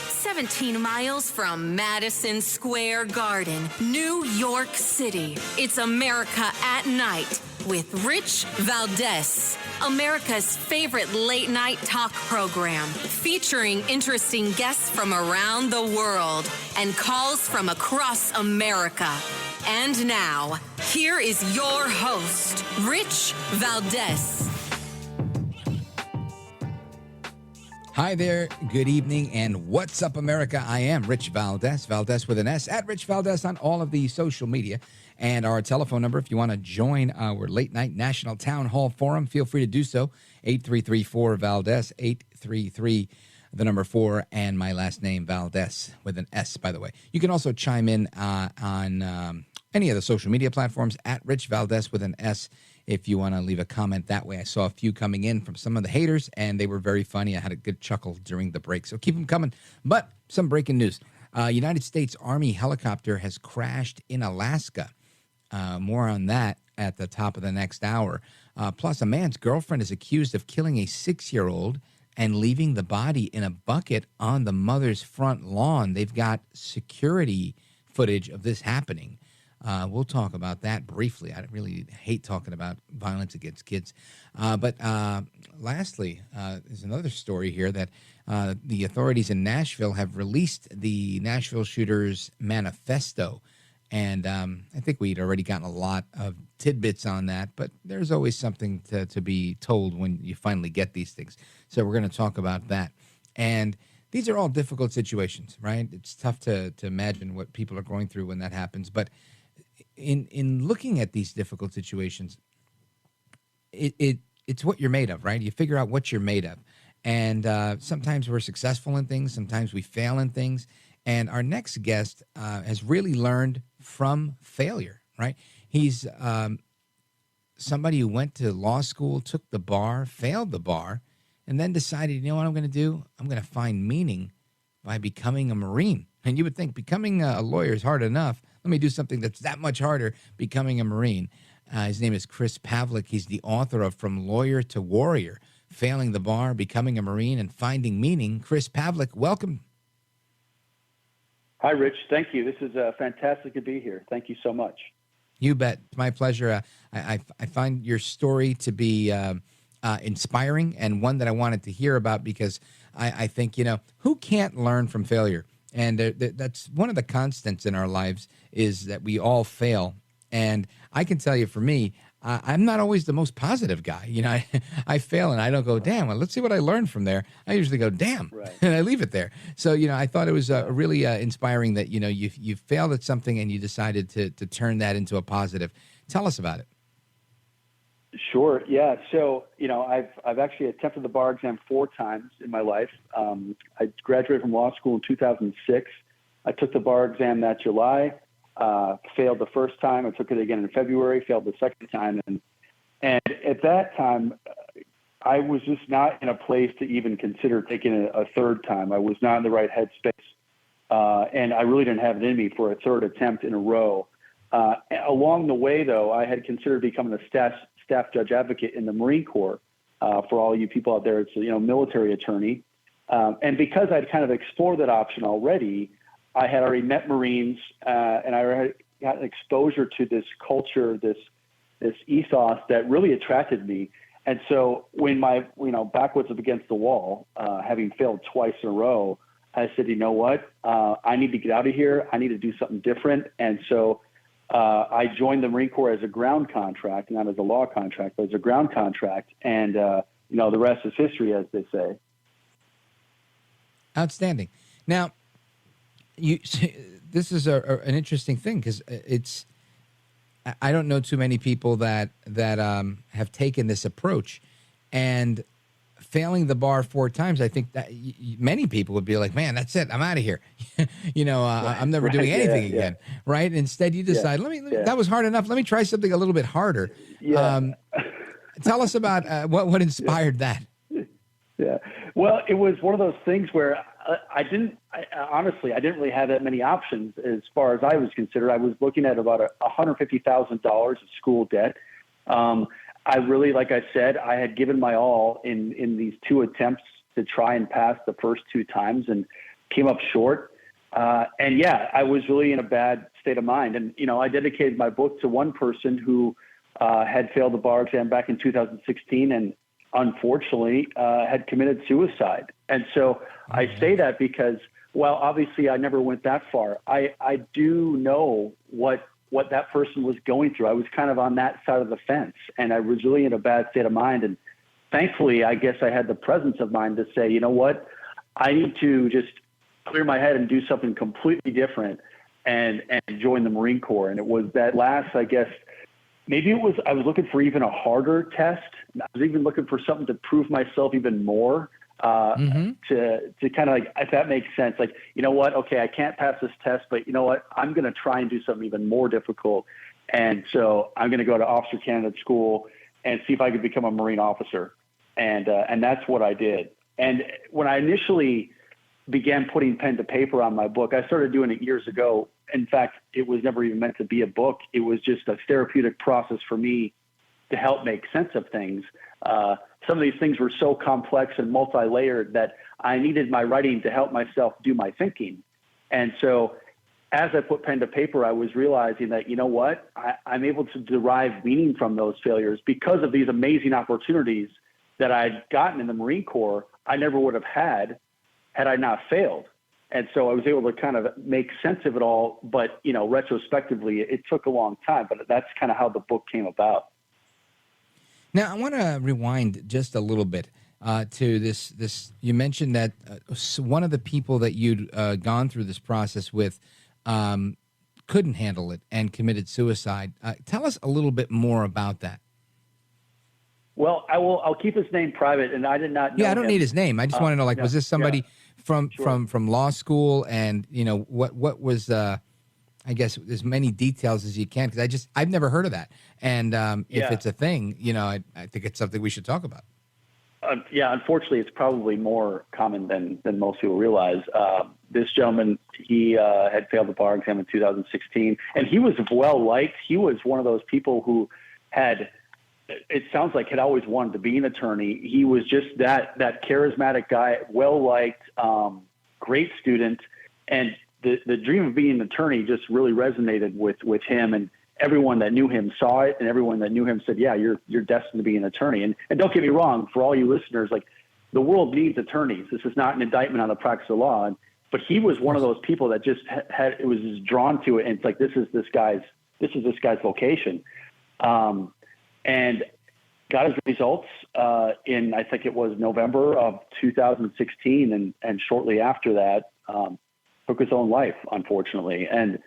17 miles from Madison Square Garden, New York City. It's America at Night with Rich Valdez, America's favorite late night talk program, featuring interesting guests from around the world and calls from across America. And now, here is your host, Rich Valdez. Hi there, good evening, and what's up, America? I am Rich Valdez, Valdez with an S, at Rich Valdez on all of the social media. And our telephone number, if you want to join our late night national town hall forum, feel free to do so. 833-4-VALDEZ, 833, the number 4, and my last name, Valdez, with an S, by the way. You can also chime in on any of the social media platforms, at Rich Valdez with an S, if you want to leave a comment that way. I saw a few coming in from some of the haters, and they were very funny. I had a good chuckle during the break, so keep them coming. But some breaking news. United States Army helicopter has crashed in Alaska. More on that at the top of the next hour. Plus, a man's girlfriend is accused of killing a 6-year-old and leaving the body in a bucket on the mother's front lawn. They've got security footage of this happening. We'll talk about that briefly. I really hate talking about violence against kids. But lastly, there's another story here that the authorities in Nashville have released the Nashville shooter's manifesto. And I think we'd already gotten a lot of tidbits on that, but there's always something to be told when you finally get these things. So we're going to talk about that. And these are all difficult situations, right? It's tough to imagine what people are going through when that happens. But in looking at these difficult situations, it's what you're made of, right? You figure out what you're made of. And sometimes we're successful in things. Sometimes we fail in things. And our next guest has really learned from failure, right? He's somebody who went to law school, took the bar, failed the bar, and then decided, you know what I'm going to do? I'm going to find meaning by becoming a Marine. And you would think becoming a lawyer is hard enough. Let me do something that's that much harder, becoming a Marine. His name is Chris Pavlak. He's the author of From Lawyer to Warrior, Failing the Bar, Becoming a Marine, and Finding Meaning. Chris Pavlak, welcome. Hi, Rich. Thank you. This is fantastic to be here. Thank you so much. You bet. It's my pleasure. I find your story to be inspiring and one that I wanted to hear about because I think, who can't learn from failure? And that's one of the constants in our lives is that we all fail. And I can tell you for me, I'm not always the most positive guy. I fail and I don't go, damn, well, let's see what I learned from there. I usually go, damn, right. And I leave it there. So, I thought it was really inspiring that, you failed at something and you decided to turn that into a positive. Tell us about it. Sure. Yeah. So, I've actually attempted the bar exam 4 times in my life. I graduated from law school in 2006. I took the bar exam that July, failed the first time. I took it again in February, failed the second time. And at that time, I was just not in a place to even consider taking a third time. I was not in the right headspace. And I really didn't have it in me for a third attempt in a row. Along the way, though, I had considered becoming a staff judge advocate in the Marine Corps. For all you people out there, it's military attorney. And because I'd kind of explored that option already, I had already met Marines, and I already got exposure to this culture, this ethos that really attracted me. And so when my back was up against the wall, having failed twice in a row, I said, you know what? I need to get out of here. I need to do something different. And so I joined the Marine Corps as a ground contract, not as a law contract, but as a ground contract. And, the rest is history, as they say. Outstanding. Now, this is an interesting thing because I don't know too many people that have taken this approach, and failing the bar 4 times, I think that many people would be like, man, that's it. I'm out of here. I'm never doing anything again. Right. Instead, you decide, that was hard enough. Let me try something a little bit harder. Yeah. Tell us about what inspired that. Yeah. Well, it was one of those things where honestly, I didn't really have that many options as far as I was considered. I was looking at about $150,000 of school debt. I really, like I said, I had given my all in these 2 attempts to try and pass the first 2 times and came up short. I was really in a bad state of mind. And, I dedicated my book to one person who had failed the bar exam back in 2016 and unfortunately had committed suicide. And so I say that because, well, obviously I never went that far. I do know what that person was going through. I was kind of on that side of the fence, and I was really in a bad state of mind. And thankfully, I guess I had the presence of mind to say, you know what, I need to just clear my head and do something completely different and join the Marine Corps. And it was that last, I guess, maybe I was looking for even a harder test. I was even looking for something to prove myself even more, to kind of like, if that makes sense, like, you know what, okay, I can't pass this test, but you know what, I'm going to try and do something even more difficult. And so I'm going to go to officer candidate school and see if I could become a Marine officer. And that's what I did. And when I initially began putting pen to paper on my book, I started doing it years ago. In fact, it was never even meant to be a book. It was just a therapeutic process for me to help make sense of things. Some of these things were so complex and multi-layered that I needed my writing to help myself do my thinking. And so as I put pen to paper, I was realizing that, you know what, I'm able to derive meaning from those failures because of these amazing opportunities that I'd gotten in the Marine Corps. I never would have had I not failed. And so I was able to kind of make sense of it all. But, you know, retrospectively, it took a long time, but that's kind of how the book came about. Now, I want to rewind just a little bit to this. You mentioned that one of the people that you'd gone through this process with couldn't handle it and committed suicide. Tell us a little bit more about that. Well, I'll keep his name private, and I did not know I don't him. need his name. I just want to know, like, was this somebody from law school, and you know what was I guess as many details as you can, because I've never heard of that, and if it's a thing, you know, I think it's something we should talk about. Unfortunately, it's probably more common than most people realize. This gentleman, he had failed the bar exam in 2016, and he was well liked. He was one of those people who had, it sounds like, had always wanted to be an attorney. He was just that charismatic guy, well liked, great student, and the dream of being an attorney just really resonated with him, and everyone that knew him saw it, and everyone that knew him said, yeah, you're destined to be an attorney. And don't get me wrong, for all you listeners, like, the world needs attorneys. This is not an indictment on the practice of law. But he was one of those people that just was just drawn to it. And it's like, this is this guy's vocation. And got his results in, I think it was November of 2016. And shortly after that, took his own life, unfortunately. And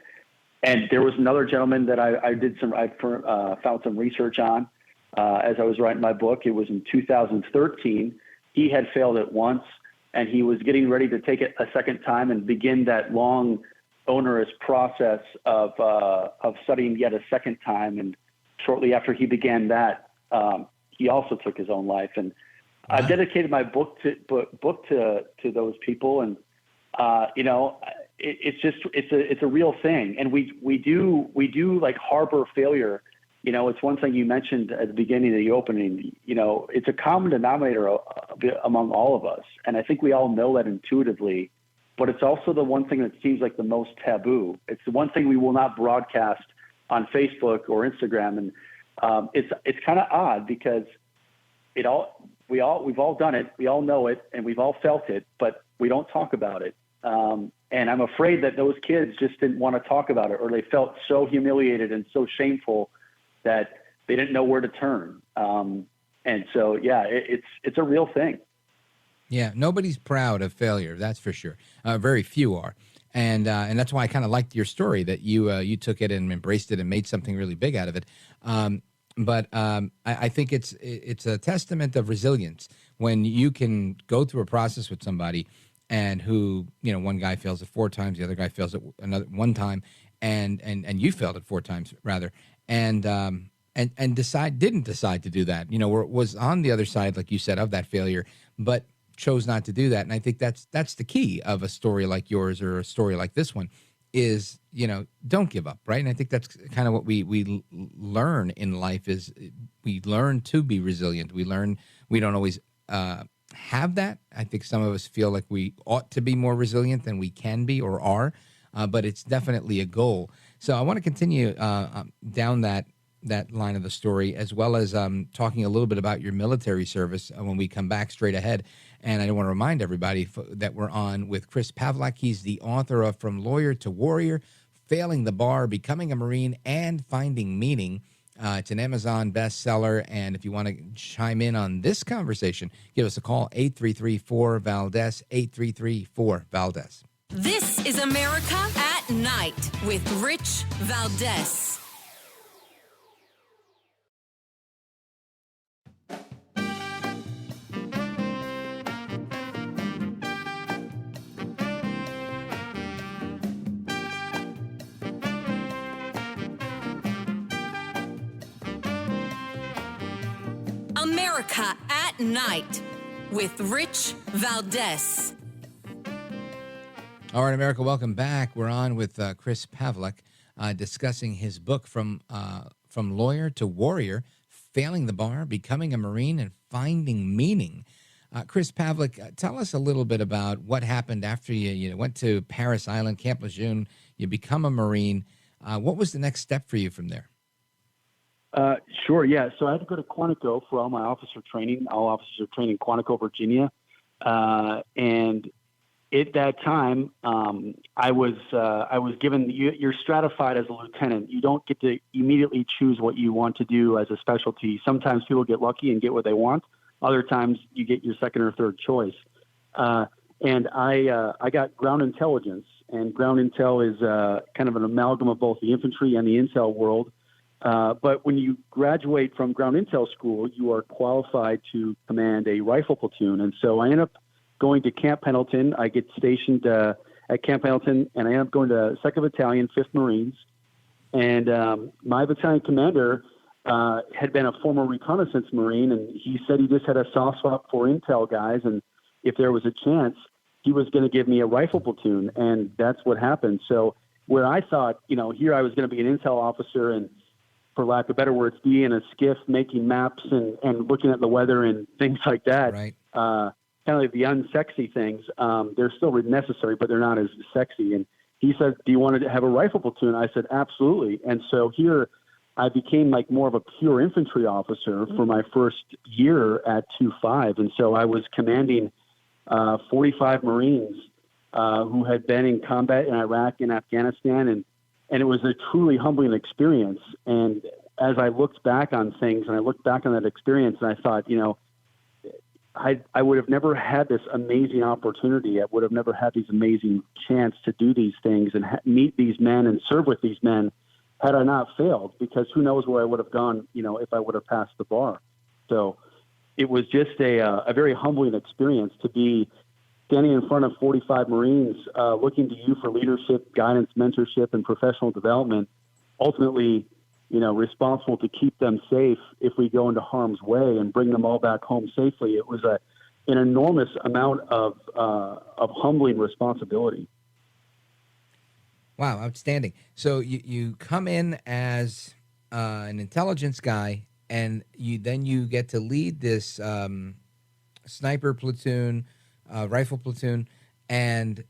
there was another gentleman that I found some research on as I was writing my book. It was in 2013. He had failed it once, and he was getting ready to take it a second time and begin that long, onerous process of studying yet a second time. And shortly after he began that, he also took his own life. And I've dedicated my book to those people. And you know, it's a real thing. And we do like harbor failure. You know, it's one thing you mentioned at the beginning of the opening. You know, it's a common denominator among all of us. And I think we all know that intuitively, but it's also the one thing that seems like the most taboo. It's the one thing we will not broadcast on Facebook or Instagram. And it's kind of odd because we've all done it. We all know it, and we've all felt it, but we don't talk about it. And I'm afraid that those kids just didn't want to talk about it, or they felt so humiliated and so shameful that they didn't know where to turn. And so, yeah, it's a real thing. Yeah, nobody's proud of failure, that's for sure. Very few are. And that's why I kind of liked your story, that you took it and embraced it and made something really big out of it. But I think it's a testament of resilience when you can go through a process with somebody and who, you know, one guy fails it 4 times, the other guy fails it one time, and you failed it 4 times rather, and didn't decide to do that, you know, or was on the other side, like you said, of that failure, but chose not to do that. And I think that's the key of a story like yours, or a story like this one, is, you know, don't give up, right? And I think that's kind of what we learn in life, is we learn to be resilient. We learn we don't always have that. I think some of us feel like we ought to be more resilient than we can be or are, but it's definitely a goal. So I want to continue down that that line of the story, as well as talking a little bit about your military service when we come back straight ahead. And I want to remind everybody that we're on with Chris Pavlak. He's the author of From Lawyer to Warrior, Failing the Bar, Becoming a Marine, and Finding Meaning. It's an Amazon bestseller. And if you want to chime in on this conversation, give us a call, 833-4-VALDEZ, 833-4-VALDEZ. This is America at Night with Rich Valdez. America at Night with Rich Valdez. All right, America, welcome back. We're on with Chris Pavlak discussing his book From Lawyer to Warrior, Failing the Bar, Becoming a Marine, and Finding Meaning. Chris Pavlak, tell us a little bit about what happened after you went to Paris Island, Camp Lejeune, you become a Marine. What was the next step for you from there? Sure, yeah. So I had to go to Quantico for all my officer training. All officers are trained in Quantico, Virginia. And at that time, I was given, you're stratified as a lieutenant. You don't get to immediately choose what you want to do as a specialty. Sometimes people get lucky and get what they want. Other times you get your second or third choice. And I got ground intelligence, and ground intel is kind of an amalgam of both the infantry and the intel world. But when you graduate from ground intel school, you are qualified to command a rifle platoon. And so I end up going to Camp Pendleton. I get stationed at Camp Pendleton, and I end up going to 2nd Battalion, 5th Marines. And my battalion commander had been a former reconnaissance Marine, and he said he just had a soft spot for intel guys, and if there was a chance, he was going to give me a rifle platoon, and that's what happened. So where I thought, here I was going to be an intel officer and, for lack of better words, be in a skiff making maps and looking at the weather and things like that. Right. Kind of like the unsexy things. They're still necessary, but they're not as sexy. And he said, "Do you want to have a rifle platoon?" I said, "Absolutely." And so here I became like more of a pure infantry officer for my first year at 2-5. And so I was commanding 45 Marines who had been in combat in Iraq and Afghanistan, and it was a truly humbling experience. And as I looked back on things, and I looked back on that experience, and I thought, I would have never had this amazing opportunity. I would have never had these amazing chance to do these things and meet these men and serve with these men had I not failed, because who knows where I would have gone, if I would have passed the bar. So it was just a very humbling experience to be standing in front of 45 Marines, looking to you for leadership, guidance, mentorship, and professional development, ultimately, responsible to keep them safe if we go into harm's way and bring them all back home safely. It was an enormous amount of humbling responsibility. Wow, outstanding. So you come in as an intelligence guy, and you get to lead this sniper platoon, rifle platoon, and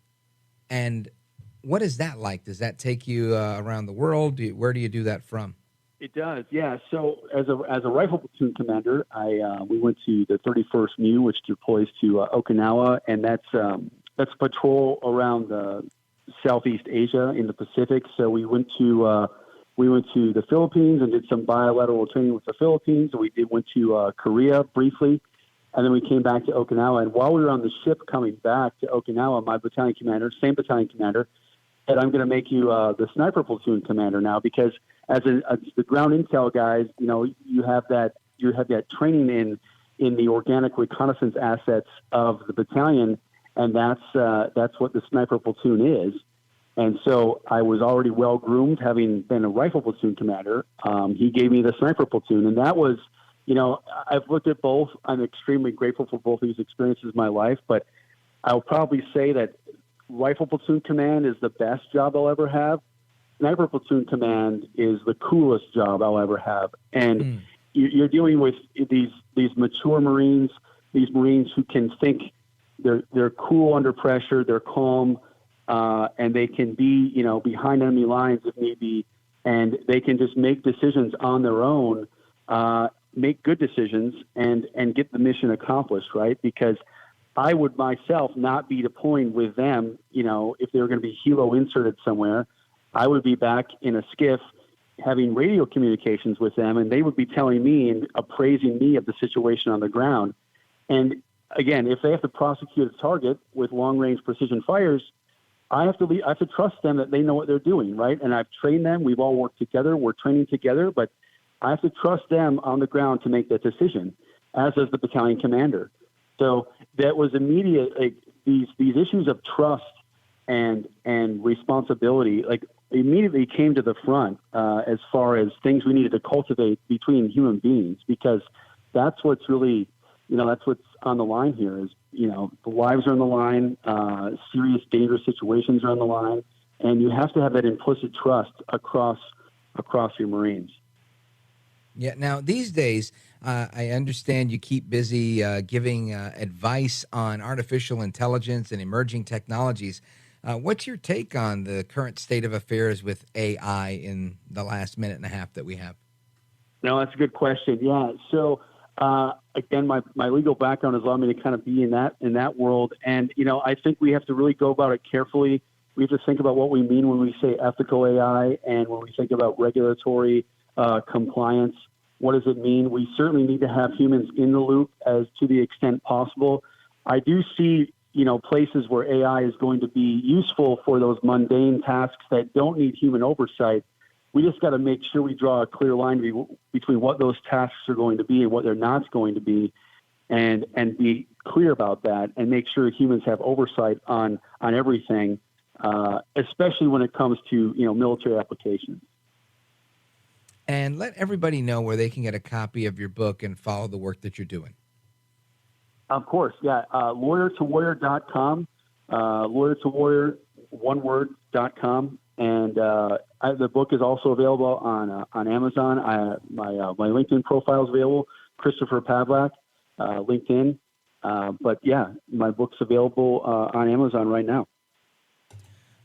what is that like? Does that take you around the world? Where do you do that from? It does, yeah. So as a rifle platoon commander, we went to the 31st MU, which deploys to Okinawa, and that's patrol around Southeast Asia in the Pacific. So we went to the Philippines and did some bilateral training with the Philippines. We went to Korea briefly, and then we came back to Okinawa. And while we were on the ship coming back to Okinawa, my battalion commander, same battalion commander, said, "I'm going to make you the sniper platoon commander now, because as the ground intel guys, you have that training in the organic reconnaissance assets of the battalion, and that's what the sniper platoon is." And so I was already well groomed, having been a rifle platoon commander. He gave me the sniper platoon, and that was, I've looked at both. I'm extremely grateful for both these experiences in my life, but I'll probably say that rifle platoon command is the best job I'll ever have. Sniper platoon command is the coolest job I'll ever have. And you're dealing with these mature Marines, these Marines who can think. They're cool under pressure. They're calm, and they can be, behind enemy lines if need be. and they can just make decisions on their own, make good decisions, and get the mission accomplished, right? Because I would myself not be deploying with them, if they were going to be helo inserted somewhere. I would be back in a skiff having radio communications with them, and they would be telling me and appraising me of the situation on the ground. And again, if they have to prosecute a target with long-range precision fires, I have to trust them that they know what they're doing, right? And I've trained them. We've all worked together. We're training together, but I have to trust them on the ground to make that decision, as does the battalion commander. So that was immediate. Like, these issues of trust and responsibility, like, immediately came to the front as far as things we needed to cultivate between human beings, because that's what's really, that's what's on the line here is, the lives are on the line, serious, dangerous situations are on the line, and you have to have that implicit trust across your Marines. Yeah. Now, these days, I understand you keep busy giving advice on artificial intelligence and emerging technologies. What's your take on the current state of affairs with AI in the last minute and a half that we have? No, that's a good question. Yeah. So, again, my legal background has allowed me to kind of be in that world. And, I think we have to really go about it carefully. We have to think about what we mean when we say ethical AI, and when we think about regulatory compliance. What does it mean? We certainly need to have humans in the loop as to the extent possible. I do see, places where AI is going to be useful for those mundane tasks that don't need human oversight. We just got to make sure we draw a clear line between what those tasks are going to be and what they're not going to be, and be clear about that, and make sure humans have oversight on everything, especially when it comes to, military applications. And let everybody know where they can get a copy of your book and follow the work that you're doing. Of course, yeah. LawyerToWarrior.com, LawyerToWarrior, one word.com. And the book is also available on Amazon. My LinkedIn profile is available, Christopher Pavlak, LinkedIn. But yeah, my book's available on Amazon right now.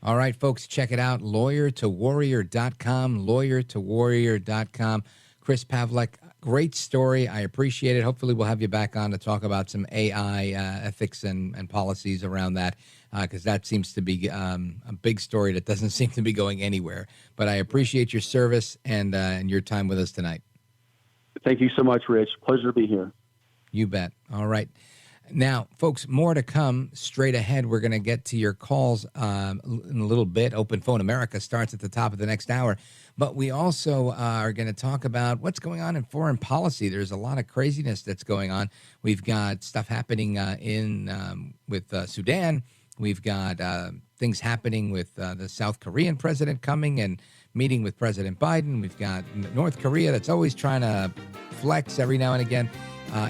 All right, folks, check it out, LawyerToWarrior.com, LawyerToWarrior.com. Chris Pavlak, great story. I appreciate it. Hopefully we'll have you back on to talk about some AI ethics and policies around that, because that seems to be a big story that doesn't seem to be going anywhere. But I appreciate your service and your time with us tonight. Thank you so much, Rich. Pleasure to be here. You bet. All right. Now, folks, more to come straight ahead. We're going to get to your calls in a little bit. Open Phone America starts at the top of the next hour. But we also are going to talk about what's going on in foreign policy. There's a lot of craziness that's going on. We've got stuff happening with Sudan. We've got things happening with the South Korean president coming and meeting with President Biden. We've got North Korea that's always trying to flex every now and again.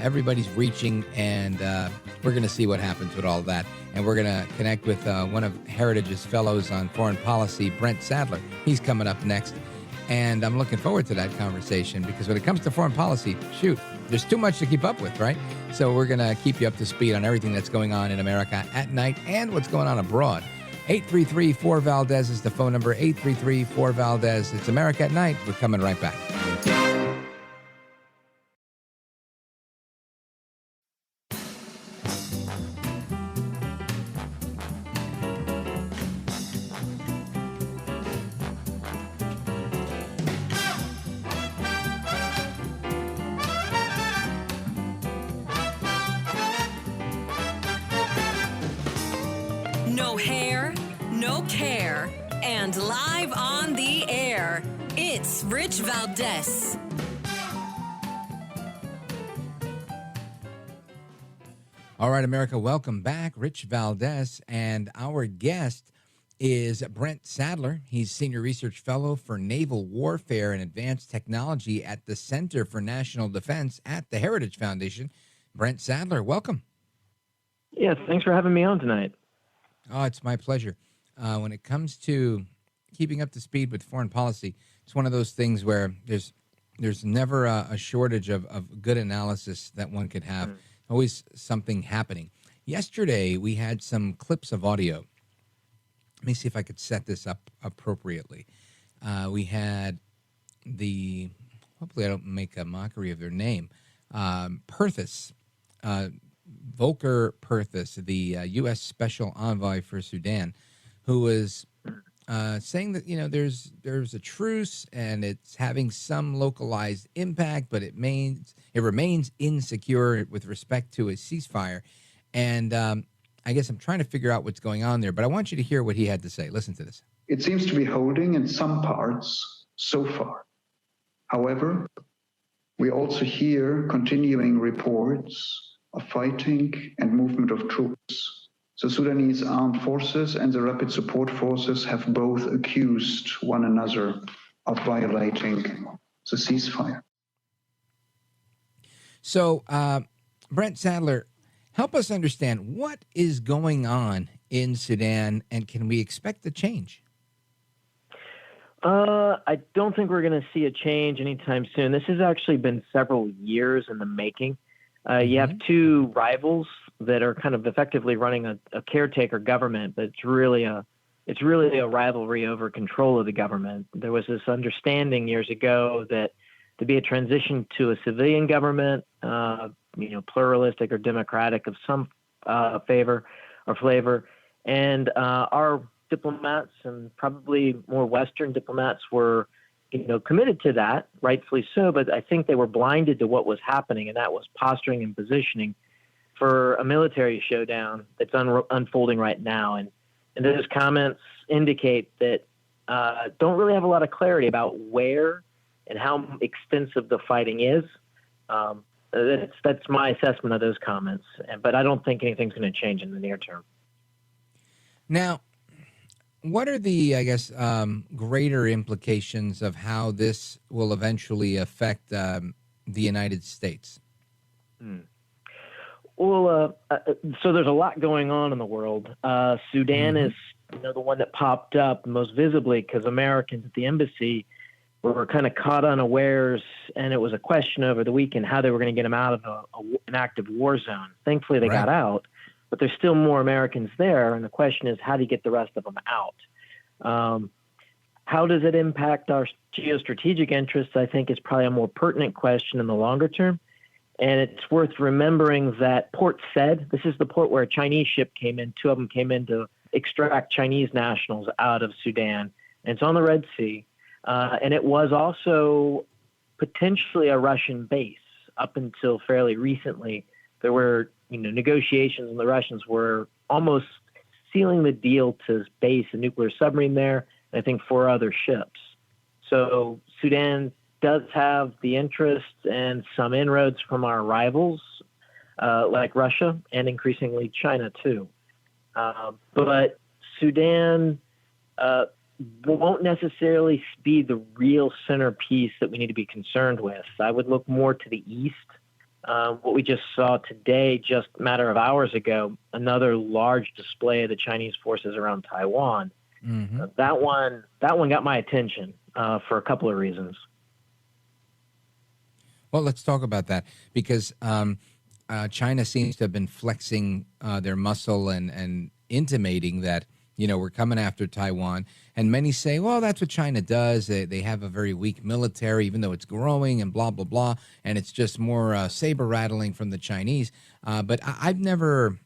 Everybody's reaching, and we're going to see what happens with all that. And we're going to connect with one of Heritage's fellows on foreign policy, Brent Sadler. He's coming up next. And I'm looking forward to that conversation, because when it comes to foreign policy, shoot, there's too much to keep up with, right? So we're going to keep you up to speed on everything that's going on in America at night and what's going on abroad. 833-4-VALDEZ is the phone number, 833-4-VALDEZ. It's America at Night. We're coming right back. No hair, no care, and live on the air, it's Rich Valdez. All right, America, welcome back. Rich Valdez, and our guest is Brent Sadler. He's Senior Research Fellow for Naval Warfare and Advanced Technology at the Center for National Defense at the Heritage Foundation. Brent Sadler, welcome. Yes, thanks for having me on tonight. Oh, it's my pleasure. When it comes to keeping up to speed with foreign policy, it's one of those things where there's never a shortage of good analysis that one could have. Always something happening. Yesterday, we had some clips of audio. Let me see if I could set this up appropriately. We had the hopefully I don't make a mockery of their name, Perthis, Volker Perthis, the U.S. Special Envoy for Sudan, who was saying that there's a truce and it's having some localized impact, but it remains insecure with respect to a ceasefire. And I guess I'm trying to figure out what's going on there, but I want you to hear what he had to say. Listen to this. It seems to be holding in some parts so far. However, we also hear continuing reports of fighting and movement of troops. The Sudanese armed forces and the rapid support forces have both accused one another of violating the ceasefire. So, Brent Sadler, help us understand what is going on in Sudan, and can we expect a change? I don't think we're going to see a change anytime soon. This has actually been several years in the making. You have two rivals that are kind of effectively running a caretaker government, but it's really a rivalry over control of the government. There was this understanding years ago that to be a transition to a civilian government, pluralistic or democratic of some favor or flavor, and our diplomats and probably more Western diplomats were committed to that, rightfully so, but I think they were blinded to what was happening, and that was posturing and positioning for a military showdown that's unfolding right now. And those comments indicate that don't really have a lot of clarity about where and how extensive the fighting is. That's my assessment of those comments, but I don't think anything's going to change in the near term. Now, what are the, greater implications of how this will eventually affect the United States? Well, so there's a lot going on in the world. Sudan is the one that popped up most visibly because Americans at the embassy were kind of caught unawares, and it was a question over the weekend how they were going to get them out of an active war zone. Thankfully, they got out. But there's still more Americans there, and the question is, how do you get the rest of them out? How does it impact our geostrategic interests, I think, is probably a more pertinent question in the longer term. And it's worth remembering that Port Said, this is the port where a Chinese ship came in. Two of them came in to extract Chinese nationals out of Sudan. And it's on the Red Sea. And it was also potentially a Russian base up until fairly recently. There were negotiations, and the Russians were almost sealing the deal to base a nuclear submarine there, and I think 4 other ships. So Sudan does have the interest and some inroads from our rivals, like Russia and increasingly China too. But Sudan won't necessarily be the real centerpiece that we need to be concerned with. I would look more to the east. What we just saw today, just a matter of hours ago, another large display of the Chinese forces around Taiwan. That one got my attention for a couple of reasons. Well, let's talk about that because China seems to have been flexing their muscle and intimating that, we're coming after Taiwan. And many say, well, that's what China does. They have a very weak military, even though it's growing and blah, blah, blah. And it's just more saber rattling from the Chinese. But I've never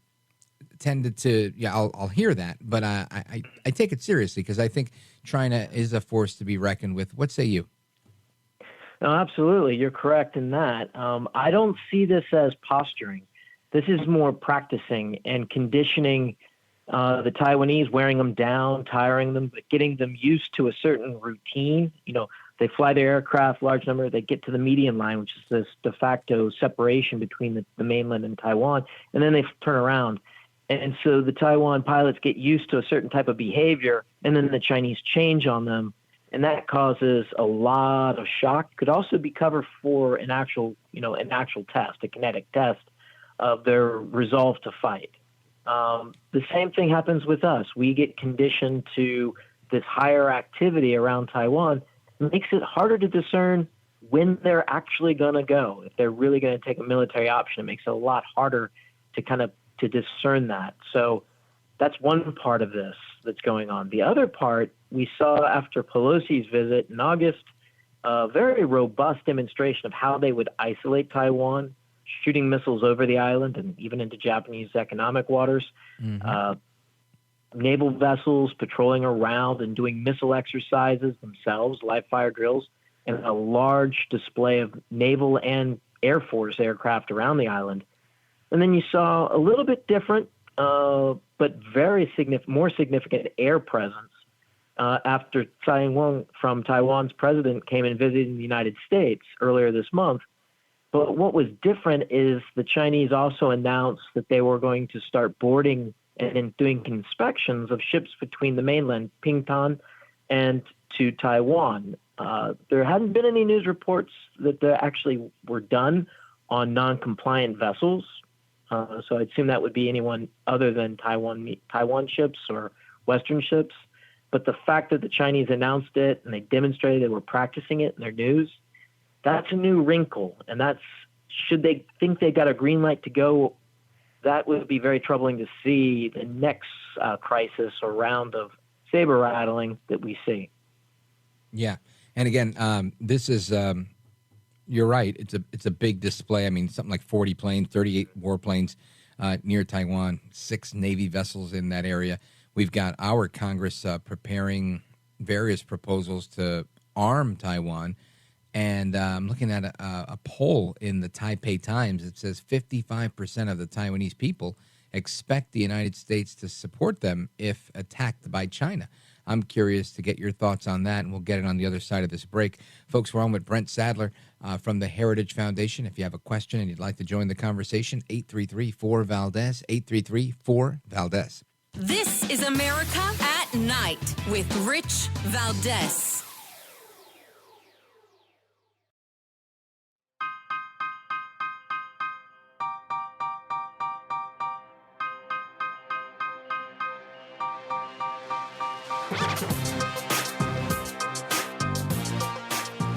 tended to, I'll hear that. But I take it seriously because I think China is a force to be reckoned with. What say you? No, absolutely. You're correct in that. I don't see this as posturing. This is more practicing and conditioning the Taiwanese, wearing them down, tiring them, but getting them used to a certain routine. They fly their aircraft, large number, they get to the median line, which is this de facto separation between the mainland and Taiwan, and then they turn around. And so the Taiwan pilots get used to a certain type of behavior, and then the Chinese change on them, and that causes a lot of shock. Could also be covered for an actual test, a kinetic test of their resolve to fight. The same thing happens with us. We get conditioned to this higher activity around Taiwan. It makes it harder to discern when they're actually going to go. If they're really going to take a military option, it makes it a lot harder to discern that. So that's one part of this that's going on. The other part we saw after Pelosi's visit in August, a very robust demonstration of how they would isolate Taiwan, shooting missiles over the island and even into Japanese economic waters. Naval vessels patrolling around and doing missile exercises themselves, live fire drills, and a large display of naval and Air Force aircraft around the island. And then you saw a little bit different, but very more significant air presence after Tsai Ing-wen from Taiwan's president came and visited the United States earlier this month. But what was different is the Chinese also announced that they were going to start boarding and doing inspections of ships between the mainland, Pingtan, and to Taiwan. There hadn't been any news reports that they actually were done on non-compliant vessels. So I assume that would be anyone other than Taiwan ships or Western ships. But the fact that the Chinese announced it and they demonstrated they were practicing it in their news, that's a new wrinkle. And that's, should they think they got a green light to go, that would be very troubling to see the next crisis or round of saber rattling that we see. Yeah. And again, this is, you're right. It's a big display. I mean, something like 40 planes, 38 warplanes near Taiwan, 6 Navy vessels in that area. We've got our Congress preparing various proposals to arm Taiwan. And I'm looking at a poll in the Taipei Times. It says 55% of the Taiwanese people expect the United States to support them if attacked by China. I'm curious to get your thoughts on that, and we'll get it on the other side of this break. Folks, we're on with Brent Sadler from the Heritage Foundation. If you have a question and you'd like to join the conversation, 833-4-VALDEZ, 833-4-VALDEZ. This is America at Night with Rich Valdez.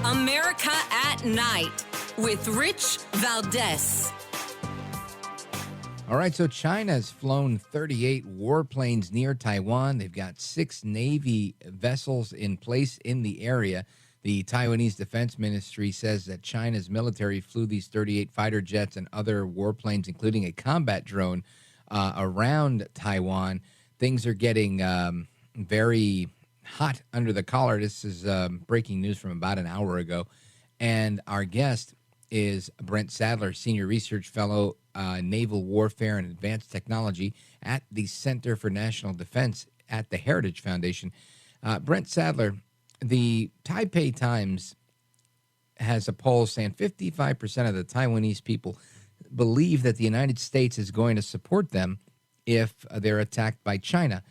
America at Night with Rich Valdez. All right, so China's flown 38 warplanes near Taiwan. They've got 6 Navy vessels in place in the area. The Taiwanese Defense Ministry says that China's military flew these 38 fighter jets and other warplanes, including a combat drone, around Taiwan. Things are getting very hot under the collar. This is breaking news from about an hour ago. And our guest is Brent Sadler, Senior Research Fellow, Naval Warfare and Advanced Technology at the Center for National Defense at the Heritage Foundation. Brent Sadler, the Taipei Times has a poll saying 55% of the Taiwanese people believe that the United States is going to support them if they're attacked by China.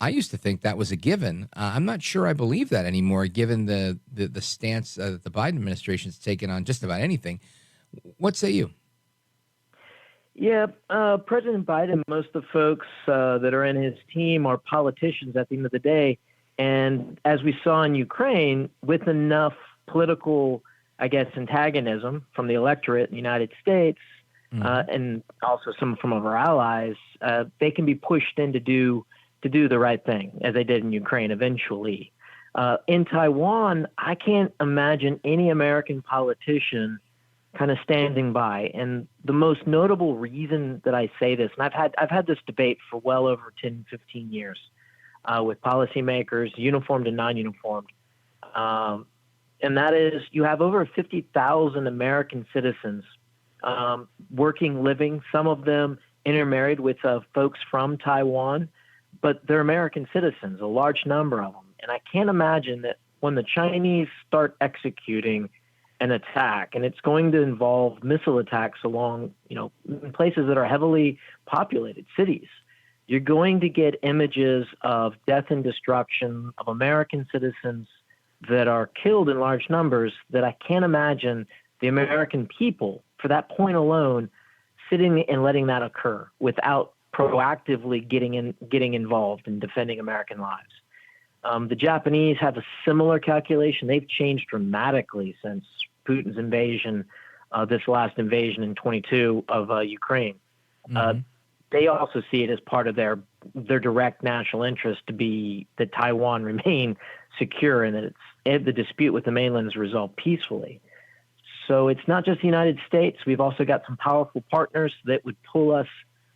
I used to think that was a given. I'm not sure I believe that anymore, given the stance that the Biden administration's taken on just about anything. What say you? Yeah, President Biden, most of the folks that are in his team are politicians at the end of the day. And as we saw in Ukraine, with enough political, I guess, antagonism from the electorate in the United States, and also some from our allies, they can be pushed in to do the right thing, as they did in Ukraine eventually. In Taiwan, I can't imagine any American politician kind of standing by. And the most notable reason that I say this, and I've had this debate for well over 10, 15 years with policymakers, uniformed and non-uniformed. And that is, you have over 50,000 American citizens working, living, some of them intermarried with folks from Taiwan, but they're American citizens, a large number of them. And I can't imagine that when the Chinese start executing an attack, and it's going to involve missile attacks along, in places that are heavily populated cities, you're going to get images of death and destruction of American citizens that are killed in large numbers that I can't imagine the American people, for that point alone, sitting and letting that occur without proactively getting involved in defending American lives. The Japanese have a similar calculation. They've changed dramatically since Putin's invasion, this last invasion in 22 of Ukraine. They also see it as part of their their direct national interest to be that Taiwan remain secure and that the dispute with the mainland is resolved peacefully. So it's not just the United States. We've also got some powerful partners that would pull us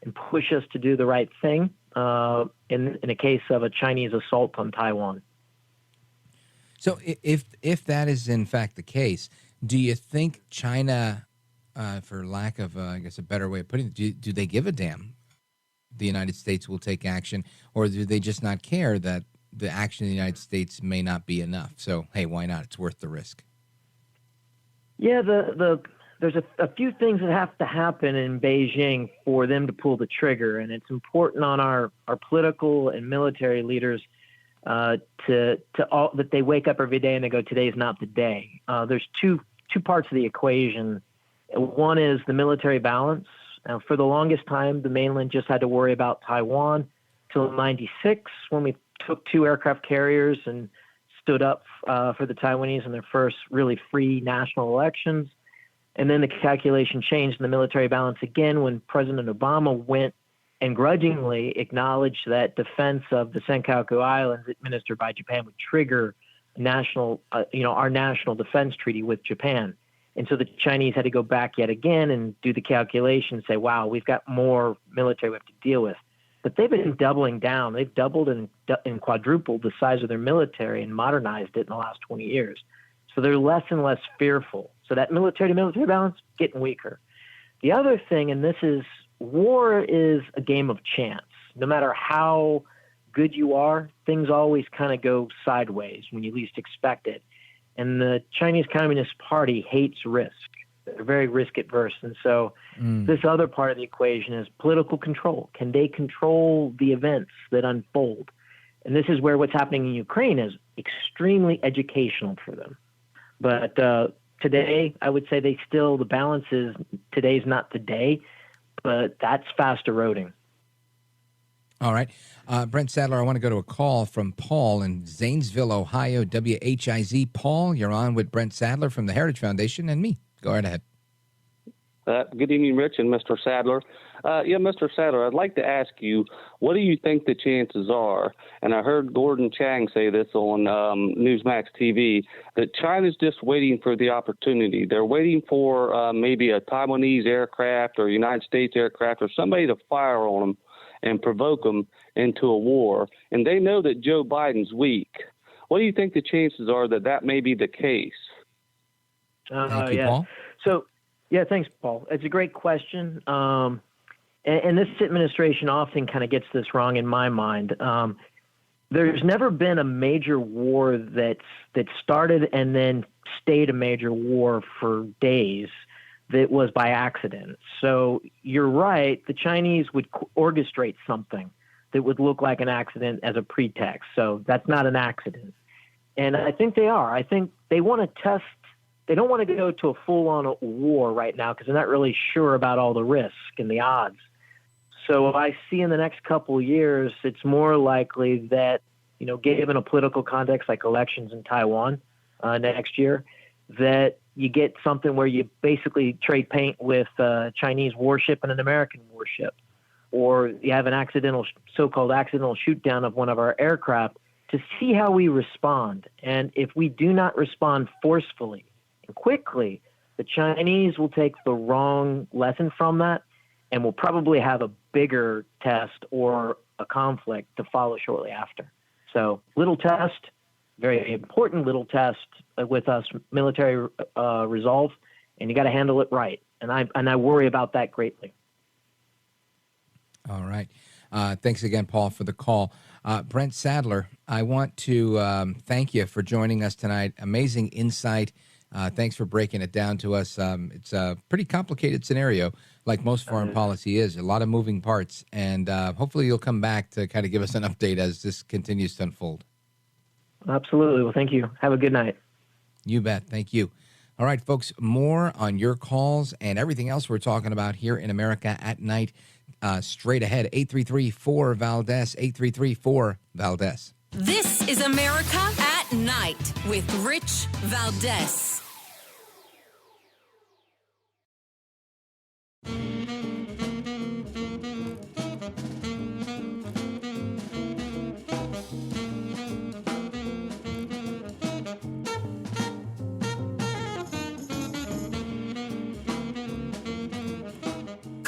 and push us to do the right thing in a case of a Chinese assault on Taiwan. So if that is in fact the case, do you think China, for lack of, I guess, a better way of putting it, do they give a damn the United States will take action, or do they just not care that the action of the United States may not be enough? So, hey, why not? It's worth the risk. Yeah, there's a few things that have to happen in Beijing for them to pull the trigger, and it's important on our political and military leaders that they wake up every day and they go, today's not the day. There's two parts of the equation. One is the military balance. For the longest time, the mainland just had to worry about Taiwan till '96 when we took 2 aircraft carriers and stood up for the Taiwanese in their first really free national elections. And then the calculation changed in the military balance again when President Obama went and grudgingly acknowledged that defense of the Senkaku Islands administered by Japan would trigger our national defense treaty with Japan. And so the Chinese had to go back yet again and do the calculation and say, wow, we've got more military we have to deal with. But they've been doubling down. They've doubled and quadrupled the size of their military and modernized it in the last 20 years. So they're less and less fearful. So that military-to-military balance getting weaker. The other thing, and this is, war is a game of chance. No matter how good you are, things always kind of go sideways when you least expect it. And the Chinese Communist Party hates risk. They're very risk adverse. And so this other part of the equation is political control. Can they control the events that unfold? And this is where what's happening in Ukraine is extremely educational for them. But today, I would say the balance is today's not today, but that's fast eroding. All right. Brent Sadler, I want to go to a call from Paul in Zanesville, Ohio, WHIZ. Paul, you're on with Brent Sadler from the Heritage Foundation and me. Go right ahead. Good evening, Rich and Mr. Sadler. Mr. Sadler, I'd like to ask you, what do you think the chances are, and I heard Gordon Chang say this on Newsmax TV, that China's just waiting for the opportunity. They're waiting for maybe a Taiwanese aircraft or United States aircraft or somebody to fire on them and provoke them into a war. And they know that Joe Biden's weak. What do you think the chances are that that may be the case? Thank you, Paul. So, thanks, Paul. It's a great question. And this administration often kind of gets this wrong in my mind. There's never been a major war that started and then stayed a major war for days that was by accident. So you're right. The Chinese would orchestrate something that would look like an accident as a pretext. So that's not an accident. And I think they are. I think they want to test. They don't want to go to a full-on war right now because they're not really sure about all the risk and the odds. So I see in the next couple of years, it's more likely that, given a political context like elections in Taiwan next year, that you get something where you basically trade paint with a Chinese warship and an American warship, or you have an so-called accidental shoot down of one of our aircraft to see how we respond. And if we do not respond forcefully and quickly, the Chinese will take the wrong lesson from that and will probably have a bigger test or a conflict to follow shortly after. So little test, very important little test with us, military resolve, and you got to handle it right. And I worry about that greatly. All right. Thanks again, Paul, for the call. Brent Sadler, I want to thank you for joining us tonight. Amazing insight. Thanks for breaking it down to us. It's a pretty complicated scenario, like most foreign policy is. A lot of moving parts, and hopefully you'll come back to kind of give us an update as this continues to unfold. Absolutely. Well, thank you. Have a good night. You bet. Thank you. All right, folks, more on your calls and everything else we're talking about here in America at Night. Straight ahead, 833-4-VALDEZ, 833-4-VALDEZ. This is America at Night with Rich Valdez.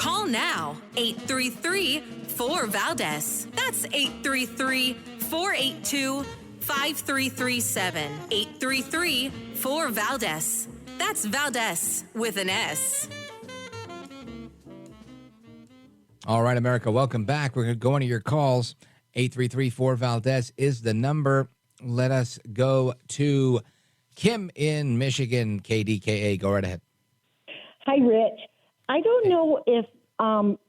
Call now, 833-4-VALDEZ. That's 833-482-5337. 833-4-VALDEZ. That's Valdez with an S. All right, America, welcome back. We're going to go into your calls. 833-4-VALDEZ is the number. Let us go to Kim in Michigan, KDKA. Go right ahead. Hi, Rich. I don't know if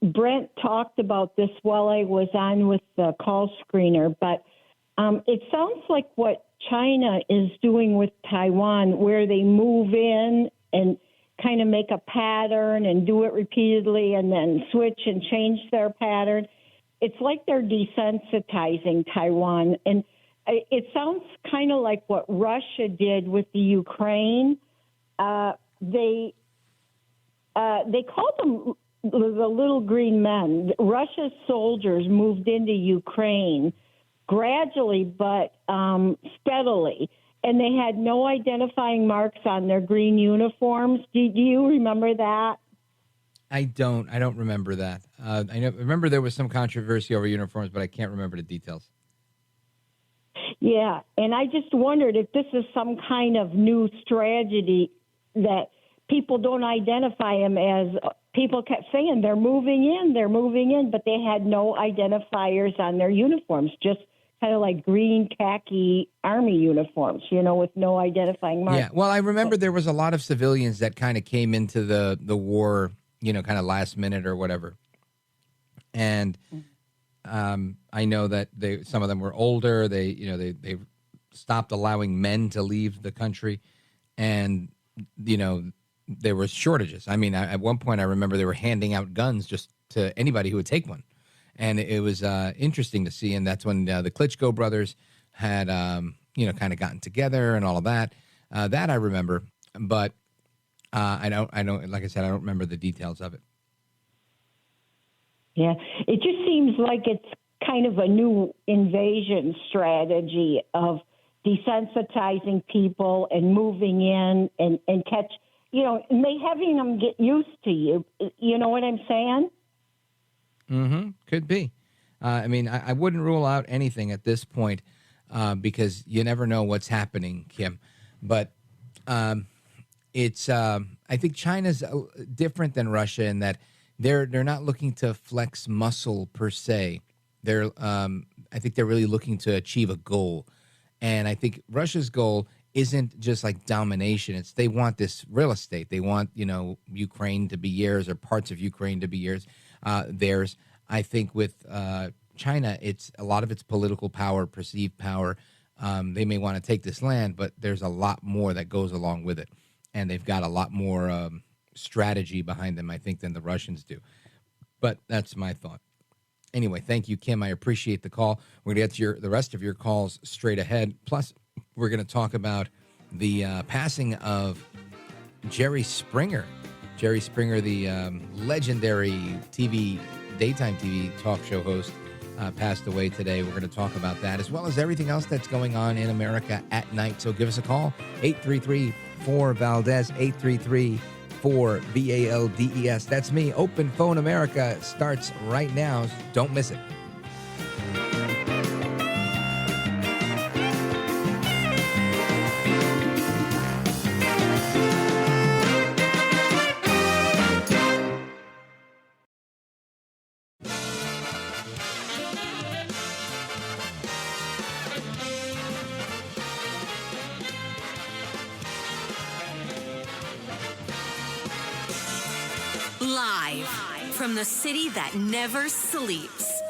Brent talked about this while I was on with the call screener, but it sounds like what China is doing with Taiwan, where they move in and kind of make a pattern and do it repeatedly and then switch and change their pattern. It's like they're desensitizing Taiwan. And it sounds kind of like what Russia did with the Ukraine. They called them the little green men. Russia's soldiers moved into Ukraine gradually but steadily, and they had no identifying marks on their green uniforms. Do you remember that? I don't remember that. I remember there was some controversy over uniforms, but I can't remember the details. Yeah, and I just wondered if this is some kind of new strategy that people don't identify them as. People kept saying they're moving in, but they had no identifiers on their uniforms, just kind of like green khaki army uniforms, with no identifying marks. Yeah, well, I remember there was a lot of civilians that kind of came into the war, kind of last minute or whatever. And I know that some of them were older. They stopped allowing men to leave the country, and there was shortages. I mean, at one point I remember they were handing out guns just to anybody who would take one, and it was interesting to see. And that's when the Klitschko brothers had kind of gotten together and all of that. That I remember, but I don't. Like I said, I don't remember the details of it. Yeah, it just seems like it's kind of a new invasion strategy of desensitizing people and moving in and catch, having them get used to you. You know what I'm saying? Mm-hmm. Could be. I mean, I wouldn't rule out anything at this point because you never know what's happening, Kim. But it's I think China's different than Russia in that they're not looking to flex muscle per se. I think they're really looking to achieve a goal. And I think Russia's goal isn't just like domination. It's they want this real estate. They want, Ukraine to be theirs or parts of Ukraine to be theirs. I think with China, it's a lot of its political power, perceived power. They may want to take this land, but there's a lot more that goes along with it. And they've got a lot more strategy behind them, I think, than the Russians do. But that's my thought. Anyway, thank you, Kim. I appreciate the call. We're going to get to the rest of your calls straight ahead. Plus, we're going to talk about the passing of Jerry Springer. Jerry Springer, the legendary daytime TV talk show host, passed away today. We're going to talk about that, as well as everything else that's going on in America at night. So give us a call, 833-4-VALDEZ, 833-4-VALDES. That's me. Open Phone America starts right now. Don't miss it. Live from the city that never sleeps.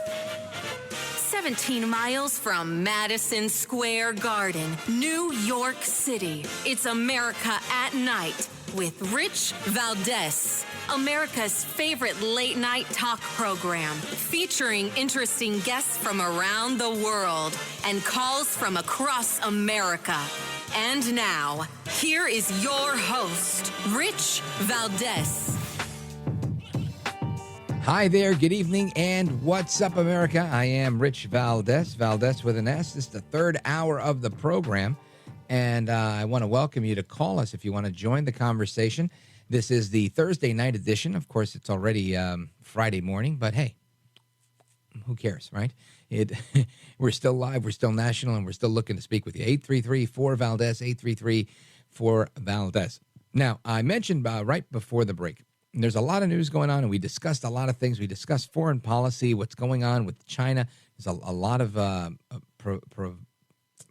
17 miles from Madison Square Garden, New York City. It's America at Night with Rich Valdez. America's favorite late night talk program featuring interesting guests from around the world and calls from across America. And now, here is your host, Rich Valdez. Hi there, good evening, and what's up, America? I am Rich Valdez, Valdez with an S. This is the third hour of the program, and I want to welcome you to call us if you want to join the conversation. This is the Thursday night edition. Of course, it's already Friday morning, but hey, who cares, right? We're still live, we're still national, and we're still looking to speak with you. 833-4-VALDEZ, 833-4-VALDEZ. Now, I mentioned right before the break, there's a lot of news going on, and we discussed a lot of things. We discussed foreign policy, what's going on with China. There's a lot of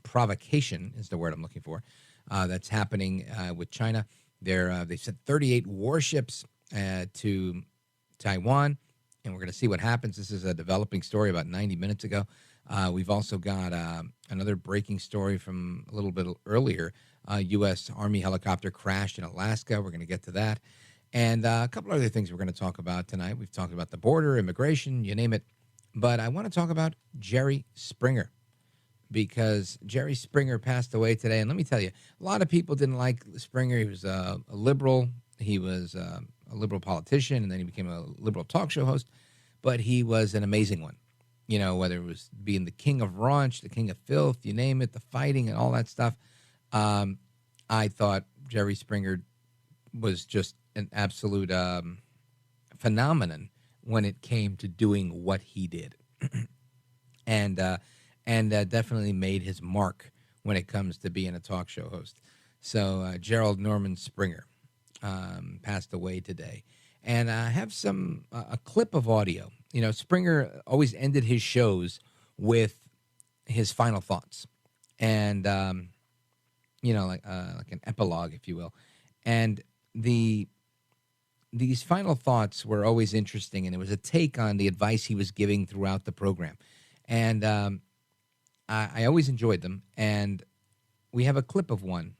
provocation is the word I'm looking for, that's happening with China. They sent 38 warships to Taiwan, and we're going to see what happens. This is a developing story about 90 minutes ago. We've also got another breaking story from a little bit earlier. U.S. Army helicopter crashed in Alaska. We're going to get to that. And a couple other things we're going to talk about tonight. We've talked about the border, immigration, you name it. But I want to talk about Jerry Springer, because Jerry Springer passed away today. And let me tell you, a lot of people didn't like Springer. He was a liberal. He was a liberal politician, and then he became a liberal talk show host. But he was an amazing one. You know, whether it was being the king of raunch, the king of filth, you name it, the fighting and all that stuff. I thought Jerry Springer was just an absolute phenomenon when it came to doing what he did. and definitely made his mark when it comes to being a talk show host. So Gerald Norman Springer passed away today. And I have a clip of audio. You know, Springer always ended his shows with his final thoughts. And, like an epilogue, if you will. And these final thoughts were always interesting, and it was a take on the advice he was giving throughout the program. And I always enjoyed them, and we have a clip of one,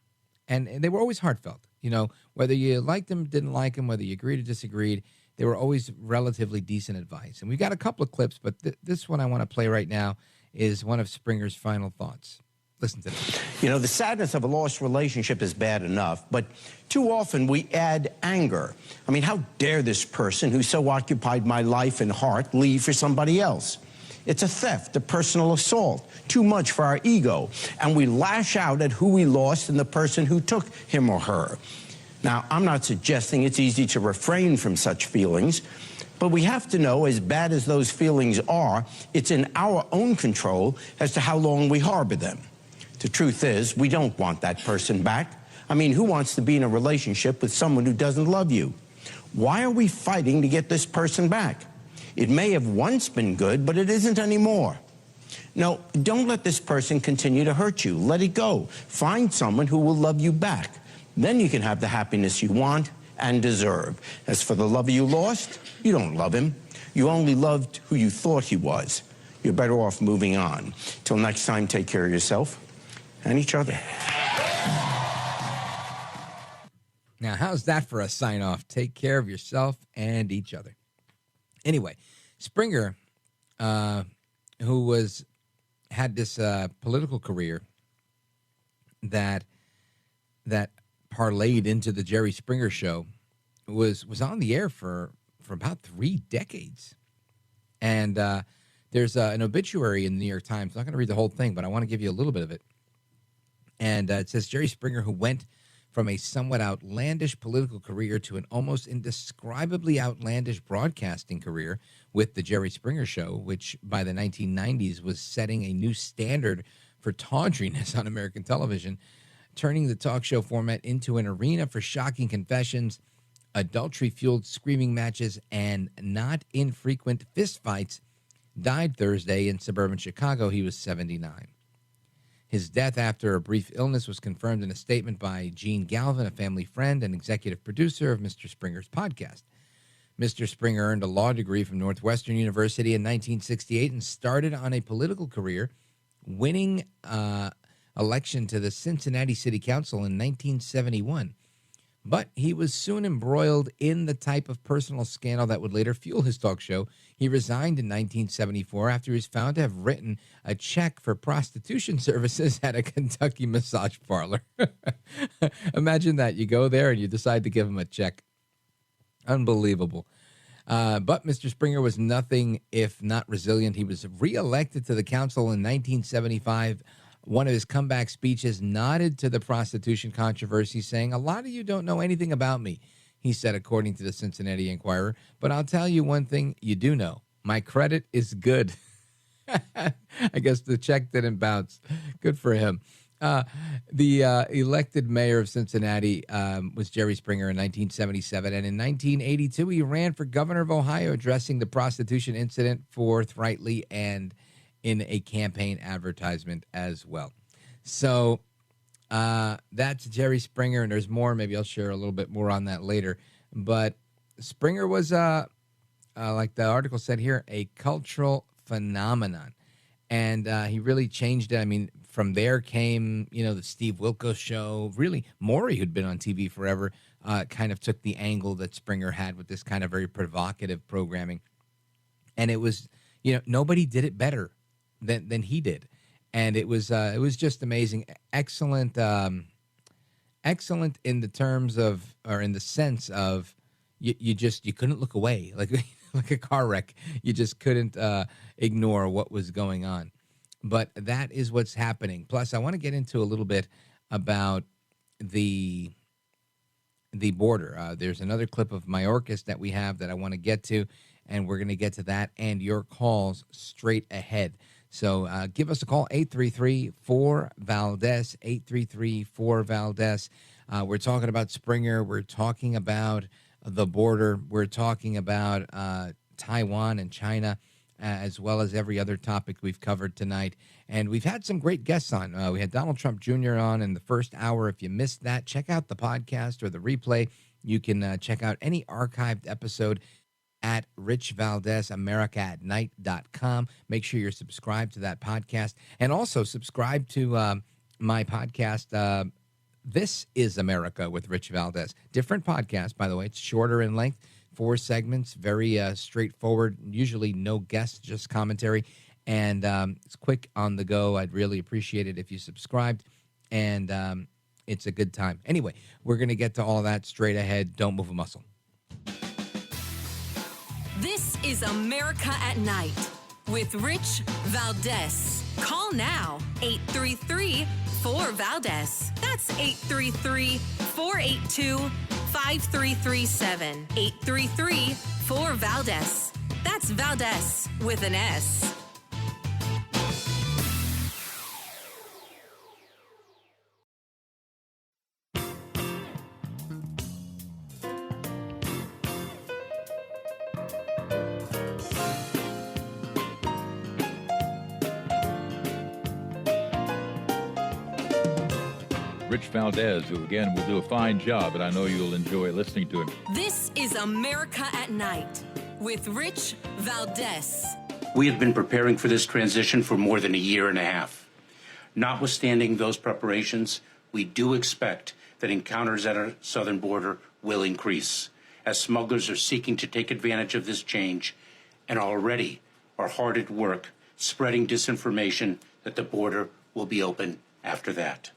and they were always heartfelt. You know, whether you liked them, didn't like them, whether you agreed or disagreed, they were always relatively decent advice. And we've got a couple of clips, but this one I want to play right now is one of Springer's final thoughts. Listen to this. You know, the sadness of a lost relationship is bad enough, but too often we add anger. I mean, how dare this person who so occupied my life and heart leave for somebody else? It's a theft, a personal assault, too much for our ego, and we lash out at who we lost and the person who took him or her. Now, I'm not suggesting it's easy to refrain from such feelings, but we have to know, as bad as those feelings are, it's in our own control as to how long we harbor them. The truth is, we don't want that person back. I mean, who wants to be in a relationship with someone who doesn't love you? Why are we fighting to get this person back? It may have once been good, but it isn't anymore. No, don't let this person continue to hurt you. Let it go. Find someone who will love you back. Then you can have the happiness you want and deserve. As for the lover you lost, you don't love him. You only loved who you thought he was. You're better off moving on. Till next time, take care of yourself and each other. Now, how's that for a sign-off? Take care of yourself and each other. Anyway, Springer, who had this political career that parlayed into the Jerry Springer Show, was on the air for about 3 decades. And there's an obituary in the New York Times. I'm not going to read the whole thing, but I want to give you a little bit of it. And it says, Jerry Springer, who went from a somewhat outlandish political career to an almost indescribably outlandish broadcasting career with the Jerry Springer Show, which by the 1990s was setting a new standard for tawdriness on American television, turning the talk show format into an arena for shocking confessions, adultery-fueled screaming matches, and not infrequent fistfights, died Thursday in suburban Chicago. He was 79. His death after a brief illness was confirmed in a statement by Gene Galvin, a family friend and executive producer of Mr. Springer's podcast. Mr. Springer earned a law degree from Northwestern University in 1968 and started on a political career, winning election to the Cincinnati City Council in 1971. But he was soon embroiled in the type of personal scandal that would later fuel his talk show. He resigned in 1974 after he was found to have written a check for prostitution services at a Kentucky massage parlor. Imagine that. You go there and you decide to give him a check. Unbelievable. But Mr. Springer was nothing if not resilient. He was reelected to the council in 1975. One of his comeback speeches nodded to the prostitution controversy, saying, "A lot of you don't know anything about me." he said, according to the Cincinnati Enquirer. But I'll tell you one thing you do know. My credit is good. I guess the check didn't bounce. Good for him. The elected mayor of Cincinnati was Jerry Springer in 1977. And in 1982, he ran for governor of Ohio, addressing the prostitution incident forthrightly and in a campaign advertisement as well. So that's Jerry Springer, and there's more. Maybe I'll share a little bit more on that later. But Springer was, like the article said here, a cultural phenomenon. And he really changed it. I mean, from there came, the Steve Wilkos show. Really, Maury, who'd been on TV forever, kind of took the angle that Springer had with this kind of very provocative programming. And it was, nobody did it better than he did. And it was just amazing. Excellent, excellent in the terms of, or in the sense of, you couldn't look away. Like a car wreck. You just couldn't ignore what was going on. But that is what's happening. Plus, I want to get into a little bit about the border. There's another clip of Mayorkas that we have that I want to get to, and we're going to get to that and your calls straight ahead. So give us a call, 833-4-VALDEZ, 833-4-VALDEZ. We're talking about Springer. We're talking about the border. We're talking about Taiwan and China, as well as every other topic we've covered tonight. And we've had some great guests on. We had Donald Trump Jr. on in the first hour. If you missed that, check out the podcast or the replay. You can check out any archived episode at richvaldezamericaatnight.com. Make sure you're subscribed to that podcast. And also subscribe to my podcast, This is America with Rich Valdez. Different podcast, by the way. It's shorter in length, 4 segments, very straightforward, usually no guests, just commentary. And it's quick on the go. I'd really appreciate it if you subscribed. And it's a good time. Anyway, we're going to get to all of that straight ahead. Don't move a muscle. This is America at Night with Rich Valdez. Call now, 833-4-VALDEZ. That's 833-482-5337. 833-4-VALDEZ. That's Valdez with an S. Rich Valdez, who, again, will do a fine job, and I know you'll enjoy listening to him. This is America at Night with Rich Valdez. We have been preparing for this transition for more than a year and a half. Notwithstanding those preparations, we do expect that encounters at our southern border will increase, as smugglers are seeking to take advantage of this change and already are hard at work spreading disinformation that the border will be open after that.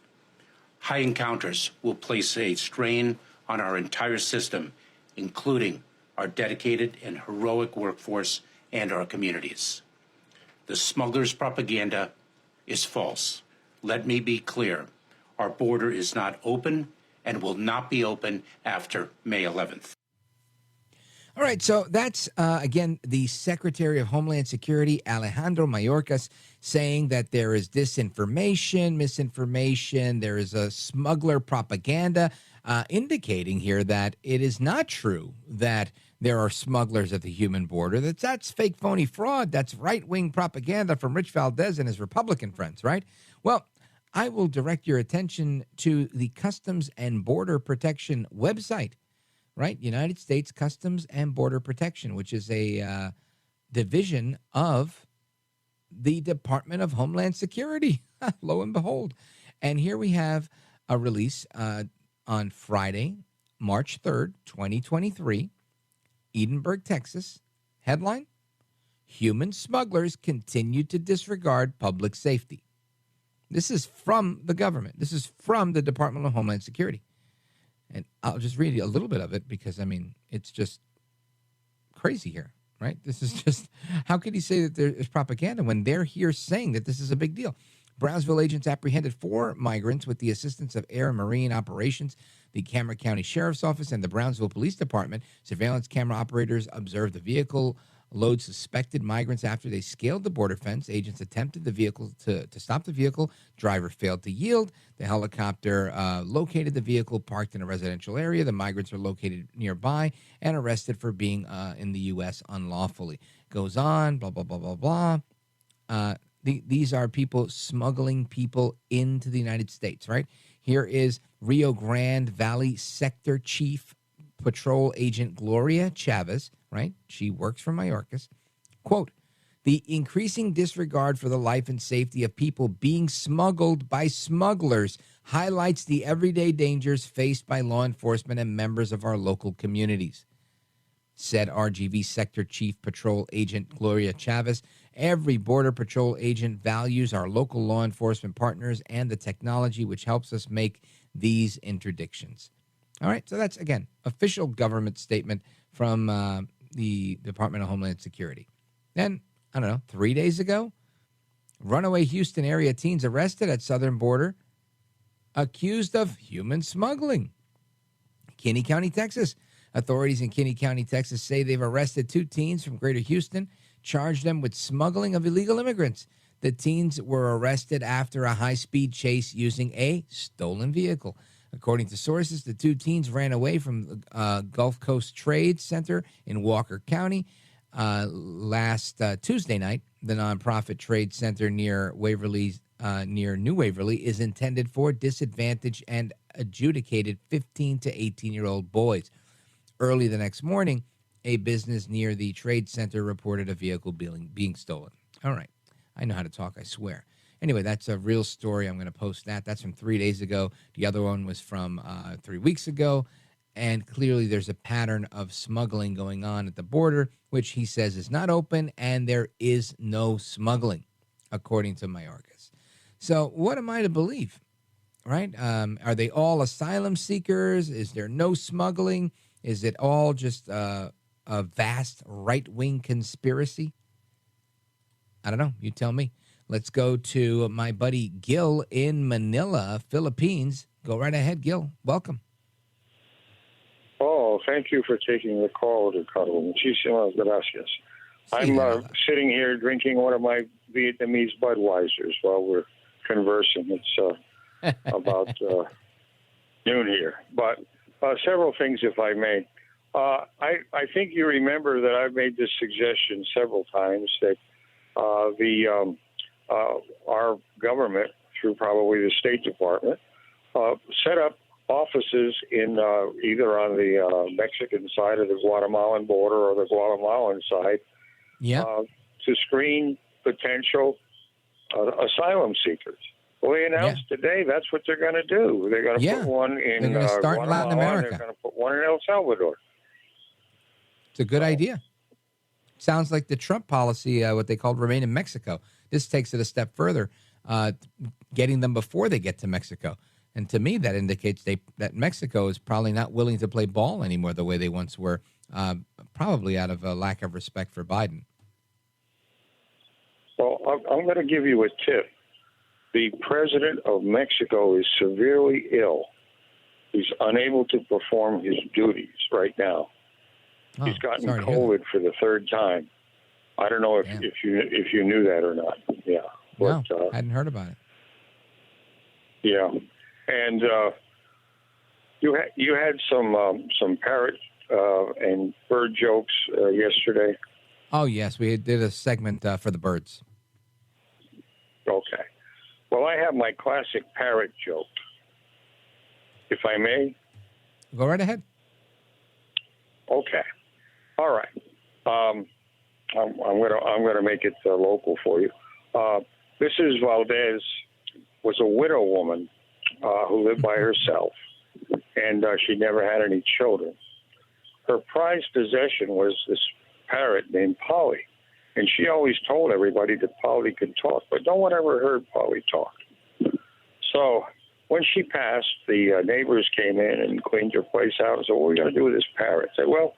High encounters will place a strain on our entire system, including our dedicated and heroic workforce and our communities. The smugglers' propaganda is false. Let me be clear. Our border is not open and will not be open after May 11th. All right, so that's, again, the Secretary of Homeland Security, Alejandro Mayorkas, saying that there is disinformation, misinformation, there is a smuggler propaganda, indicating here that it is not true that there are smugglers at the human border. That's fake, phony fraud. That's right-wing propaganda from Rich Valdez and his Republican friends, right? Well, I will direct your attention to the Customs and Border Protection website. Right, United States Customs and Border Protection, which is a division of the Department of Homeland Security, lo and behold. And here we have a release on Friday, March 3rd, 2023, Edinburgh, Texas. Headline, Human Smugglers Continue to Disregard Public Safety. This is from the government. This is from the Department of Homeland Security. And I'll just read you a little bit of it because, I mean, it's just crazy here, right? This is just, how could he say that there is propaganda when they're here saying that this is a big deal? Brownsville agents apprehended 4 migrants with the assistance of Air and Marine Operations, the Cameron County Sheriff's Office, and the Brownsville Police Department. Surveillance camera operators observed the vehicle load suspected migrants after they scaled the border fence. Agents attempted to stop the vehicle. Driver failed to yield. The helicopter located the vehicle parked in a residential area. The migrants are located nearby and arrested for being in the U.S. unlawfully. Goes on, blah, blah, blah, blah, blah. These are people smuggling people into the United States, right? Here is Rio Grande Valley Sector Chief Patrol Agent Gloria Chavez, right? She works for Mayorkas. Quote, the increasing disregard for the life and safety of people being smuggled by smugglers highlights the everyday dangers faced by law enforcement and members of our local communities, said RGV Sector Chief Patrol Agent Gloria Chavez. Every Border Patrol agent values our local law enforcement partners and the technology which helps us make these interdictions. All right, so that's, again, official government statement from the Department of Homeland Security. Then, I don't know, 3 days ago, runaway Houston area teens arrested at southern border, accused of human smuggling. Kinney County, Texas. Authorities in Kinney County, Texas say they've arrested 2 teens from Greater Houston, charged them with smuggling of illegal immigrants. The teens were arrested after a high-speed chase using a stolen vehicle. According to sources, the 2 teens ran away from the Gulf Coast Trade Center in Walker County last Tuesday night. The nonprofit trade center near New Waverly is intended for disadvantaged and adjudicated 15 to 18-year-old boys. Early the next morning, a business near the trade center reported a vehicle being stolen. All right. I know how to talk, I swear. Anyway, that's a real story. I'm going to post that. That's from 3 days ago. The other one was from 3 weeks ago. And clearly there's a pattern of smuggling going on at the border, which he says is not open, and there is no smuggling, according to Mayorkas. So what am I to believe, right? Are they all asylum seekers? Is there no smuggling? Is it all just a vast right-wing conspiracy? I don't know. You tell me. Let's go to my buddy Gil in Manila, Philippines. Go right ahead, Gil. Welcome. Oh, thank you for taking the call, Ricardo. Muchísimas gracias. I'm sitting here drinking one of my Vietnamese Budweisers while we're conversing. It's about noon here. But several things, if I may. I think you remember that I've made this suggestion several times that our government, through probably the State Department, set up offices in either on the Mexican side of the Guatemalan border or the Guatemalan side to screen potential asylum seekers. Well, they announced today that's what they're going to do. They're going to put one in start in Latin America. They're going to put one in El Salvador. It's a good idea. Sounds like the Trump policy, what they called Remain in Mexico. This takes it a step further, getting them before they get to Mexico. And to me, that indicates that Mexico is probably not willing to play ball anymore the way they once were, probably out of a lack of respect for Biden. Well, I'm going to give you a tip. The president of Mexico is severely ill. He's unable to perform his duties right now. He's gotten COVID for the 3rd time. I don't know if you knew that or not. Yeah. But, no, I hadn't heard about it. Yeah. And you had some parrot and bird jokes yesterday. Oh, yes. We did a segment for the birds. Okay. Well, I have my classic parrot joke, if I may. Go right ahead. Okay. All right. I'm gonna make it local for you. Mrs. Valdez was a widow woman who lived by herself, and she never had any children. Her prized possession was this parrot named Polly, and she always told everybody that Polly could talk, but no one ever heard Polly talk. So when she passed, the neighbors came in and cleaned her place out and said, "What are we going to do with this parrot?" I said, "Well,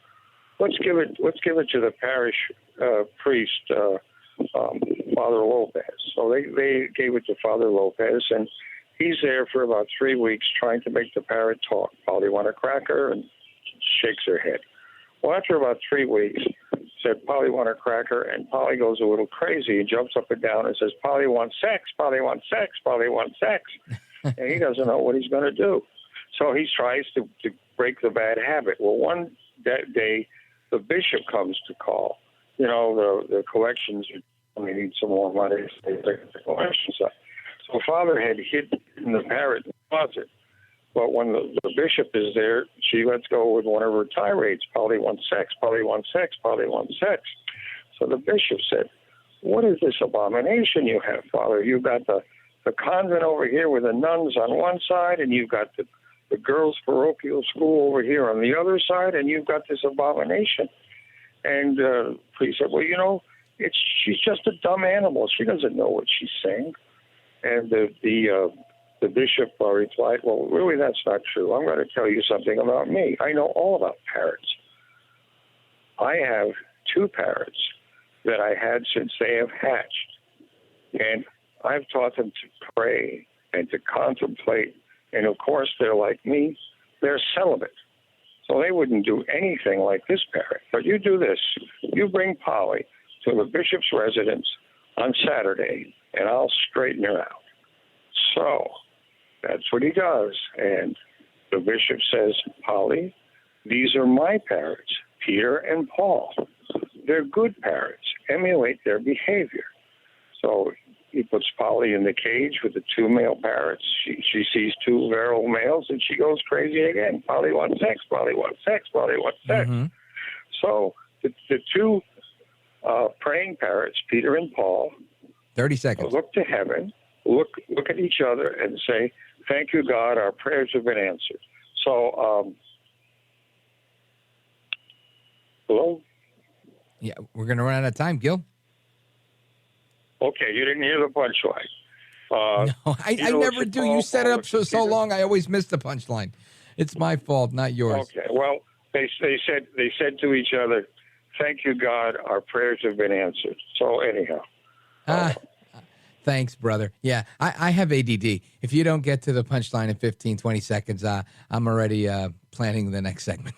let's give it to the parish priest, Father Lopez. So they gave it to Father Lopez, and he's there for about 3 weeks trying to make the parrot talk. Polly want a cracker, and shakes her head. Well, after about 3 weeks, said, Polly want a cracker, and Polly goes a little crazy and jumps up and down and says, Polly wants sex, Polly wants sex, Polly wants sex. And he doesn't know what he's going to do. So he tries to break the bad habit. Well, one day, the bishop comes to call. You know, the collections, we need some more money. They take the collections up. So Father had hid the parrot in the closet. But when the bishop is there, she lets go with one of her tirades. Polly wants sex, Polly wants sex, Polly wants sex. So the bishop said, what is this abomination you have, Father? You've got the convent over here with the nuns on one side, and you've got the girls' parochial school over here on the other side, and you've got this abomination. And he said, well, you know, she's just a dumb animal. She doesn't know what she's saying. And the bishop replied, well, really, that's not true. I'm going to tell you something about me. I know all about parrots. I have 2 parrots that I had since they have hatched. And I've taught them to pray and to contemplate. And, of course, they're like me. They're celibate. So they wouldn't do anything like this parrot. But you do this. You bring Polly to the bishop's residence on Saturday, and I'll straighten her out. So that's what he does. And the bishop says, Polly, these are my parrots, Peter and Paul. They're good parrots. Emulate their behavior. So he puts Polly in the cage with the 2 male parrots. She sees 2 virile males, and she goes crazy again. Polly wants sex, Polly wants sex, Polly wants sex. Mm-hmm. So the 2 praying parrots, Peter and Paul, 30 seconds. Look to heaven, look at each other, and say, thank you, God, our prayers have been answered. So, hello? Yeah, we're going to run out of time, Gil. Okay, you didn't hear the punchline. No, I never do. You set it up so long, I always miss the punchline. It's my fault, not yours. Okay, well, they said to each other, thank you, God, our prayers have been answered. So anyhow. Thanks, brother. Yeah, I have ADD. If you don't get to the punchline in 15, 20 seconds, I'm already planning the next segment.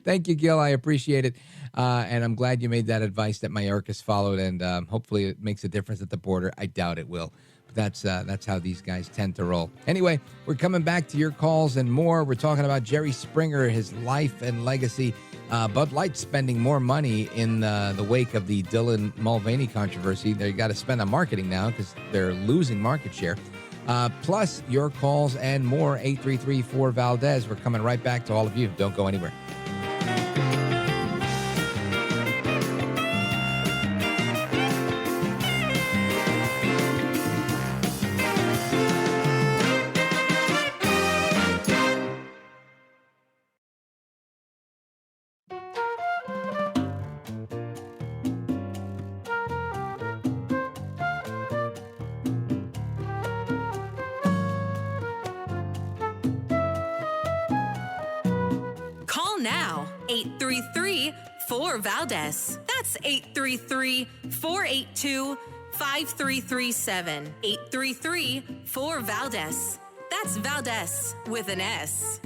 Thank you, Gil. I appreciate it. And I'm glad you made that advice that Mayorkas followed, and hopefully it makes a difference at the border. I doubt it will. But that's how these guys tend to roll. Anyway, we're coming back to your calls and more. We're talking about Jerry Springer, his life and legacy. Bud Light spending more money in the wake of the Dylan Mulvaney controversy. They got to spend on marketing now because they're losing market share. Plus your calls and more, 833-4-VALDEZ. We're coming right back to all of you. Don't go anywhere. Now, 833-4-VALDEZ. That's 833-482-5337. 833-4-VALDEZ. That's Valdez with an S.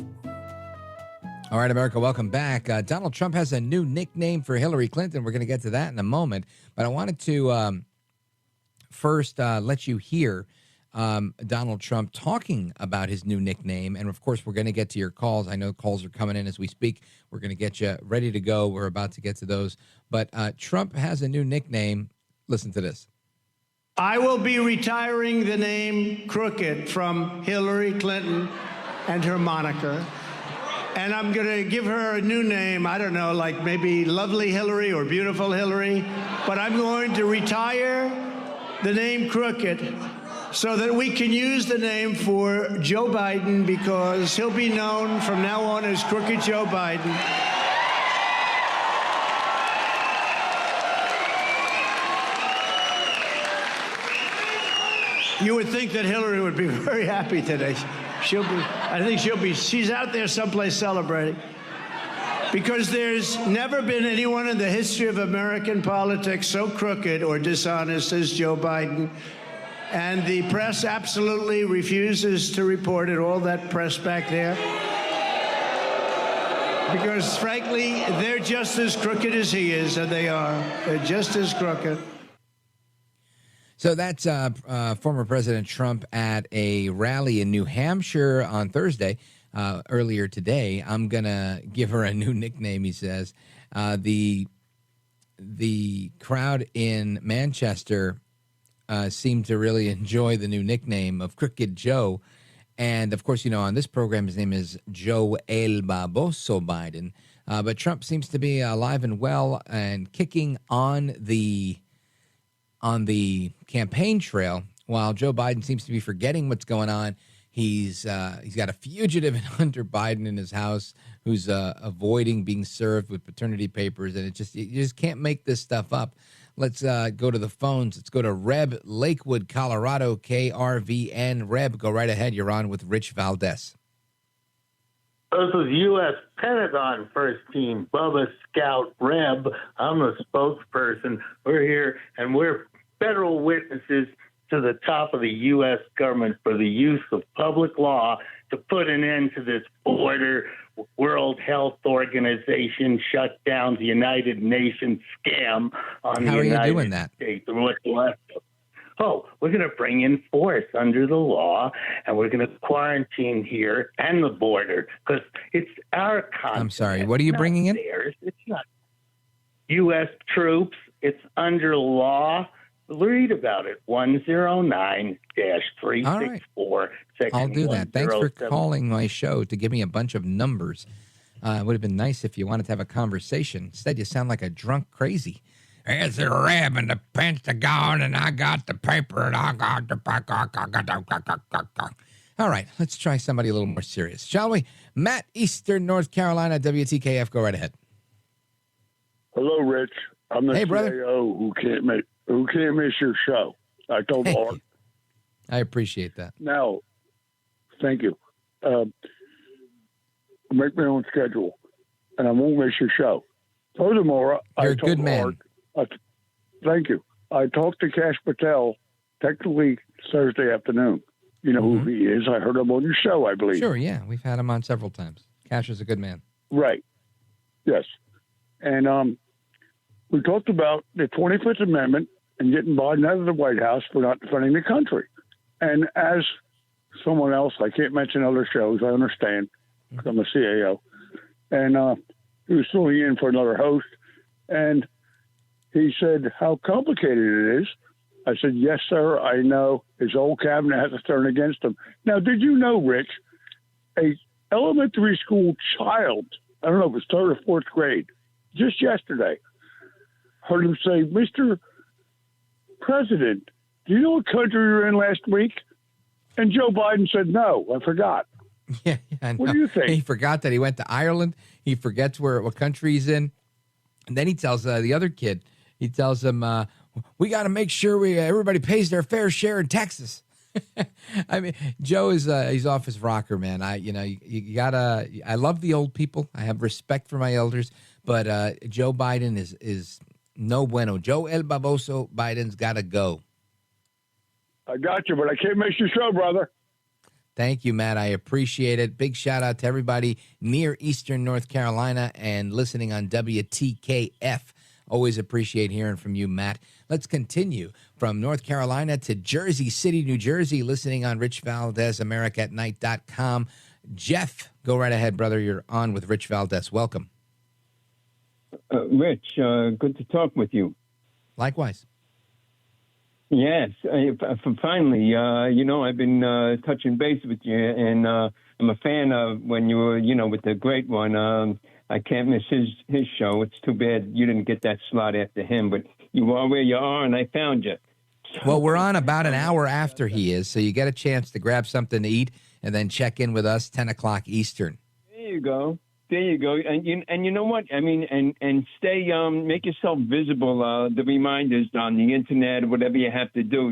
All right, America, welcome back. Donald Trump has a new nickname for Hillary Clinton. We're going to get to that in a moment. But I wanted to first let you hear Donald Trump talking about his new nickname. And, of course, we're going to get to your calls. I know calls are coming in as we speak. We're going to get you ready to go. We're about to get to those. But Trump has a new nickname. Listen to this. I will be retiring the name Crooked from Hillary Clinton and her moniker. And I'm going to give her a new name. I don't know, like maybe Lovely Hillary or Beautiful Hillary. But I'm going to retire the name Crooked so that we can use the name for Joe Biden, because he'll be known from now on as Crooked Joe Biden. You would think that Hillary would be very happy today. She's out there someplace celebrating. Because there's never been anyone in the history of American politics so crooked or dishonest as Joe Biden. And the press absolutely refuses to report it, all that press back there. Because, frankly, they're just as crooked as he is, and they are. They're just as crooked. So that's former President Trump at a rally in New Hampshire on Thursday. Earlier today, I'm going to give her a new nickname, he says. The crowd in Manchester seemed to really enjoy the new nickname of Crooked Joe. And, of course, you know, on this program, his name is Joe El Baboso Biden. But Trump seems to be alive and well and kicking on the campaign trail, while Joe Biden seems to be forgetting what's going on. He's got a fugitive in Hunter Biden in his house who's avoiding being served with paternity papers, and you just can't make this stuff up. Let's go to the phones. Let's go to Reb, Lakewood, Colorado, KRVN. Reb, go right ahead. You're on with Rich Valdez. This is U.S. Pentagon First Team Bubba Scout Reb. I'm the spokesperson. We're here, and we're federal witnesses to the top of the U.S. government for the use of public law to put an end to this border World Health Organization shutdowns, United Nations scam on How the are you United doing that? States. And what's left of. Oh, we're going to bring in force under the law, and we're going to quarantine here and the border because it's our continent. I'm sorry, what are you bringing in? Theirs. It's not U.S. troops. It's under law. Read about it. 109-364. I'll do that. Thanks for calling my show to give me a bunch of numbers. It would have been nice if you wanted to have a conversation. Instead, you sound like a drunk crazy. It's a Reb in the Pentagon, and I got the paper, and I got the paper. All right, let's try somebody a little more serious, shall we? Matt, Eastern North Carolina, WTKF. Go right ahead. Hello, Rich. I'm the brother. CAO who can't miss your show. I told Art. I appreciate that. Now, thank you. Make my own schedule, and I won't miss your show. Furthermore, you're I a told good man. Art, thank you. I talked to Cash Patel technically Thursday afternoon. You know who he is. I heard him on your show, I believe. Sure, yeah. We've had him on several times. Cash is a good man. Right. Yes. And we talked about the 25th Amendment and getting Biden out of the White House for not defending the country. And as someone else, I can't mention other shows, I understand, because I'm a CAO. And he was filling in for another host. And he said how complicated it is. I said, yes, sir, I know. His old cabinet has to turn against him. Now, did you know, Rich, a elementary school child, I don't know if it's third or fourth grade, just yesterday, heard him say, Mr. President, do you know what country you were in last week? And Joe Biden said, no, I forgot. Yeah, I know. What do you think? He forgot that he went to Ireland. He forgets what country he's in. And then he tells the other kid, he tells him, we got to make sure everybody pays their fair share in Texas. I mean, Joe is he's off his rocker, man. You gotta. I love the old people. I have respect for my elders, but Joe Biden is no bueno. Joe El Baboso Biden's got to go. I got you, but I can't miss your show, brother. Thank you, Matt. I appreciate it. Big shout out to everybody near Eastern North Carolina and listening on WTKF. Always appreciate hearing from you, Matt. Let's continue from North Carolina to Jersey City, New Jersey, listening on Rich Valdez, AmericaAtNight.com. Jeff, go right ahead, brother. You're on with Rich Valdez. Welcome. Rich, good to talk with you. Likewise. Yes, finally, I've been touching base with you, and I'm a fan of when you were, with the great one. I can't miss his show. It's too bad you didn't get that slot after him, but you are where you are, and I found you. Well, we're on about an hour after he is, so you get a chance to grab something to eat and then check in with us 10 o'clock Eastern. There you go. And you know what? I mean, and stay, make yourself visible, the reminders on the internet, whatever you have to do,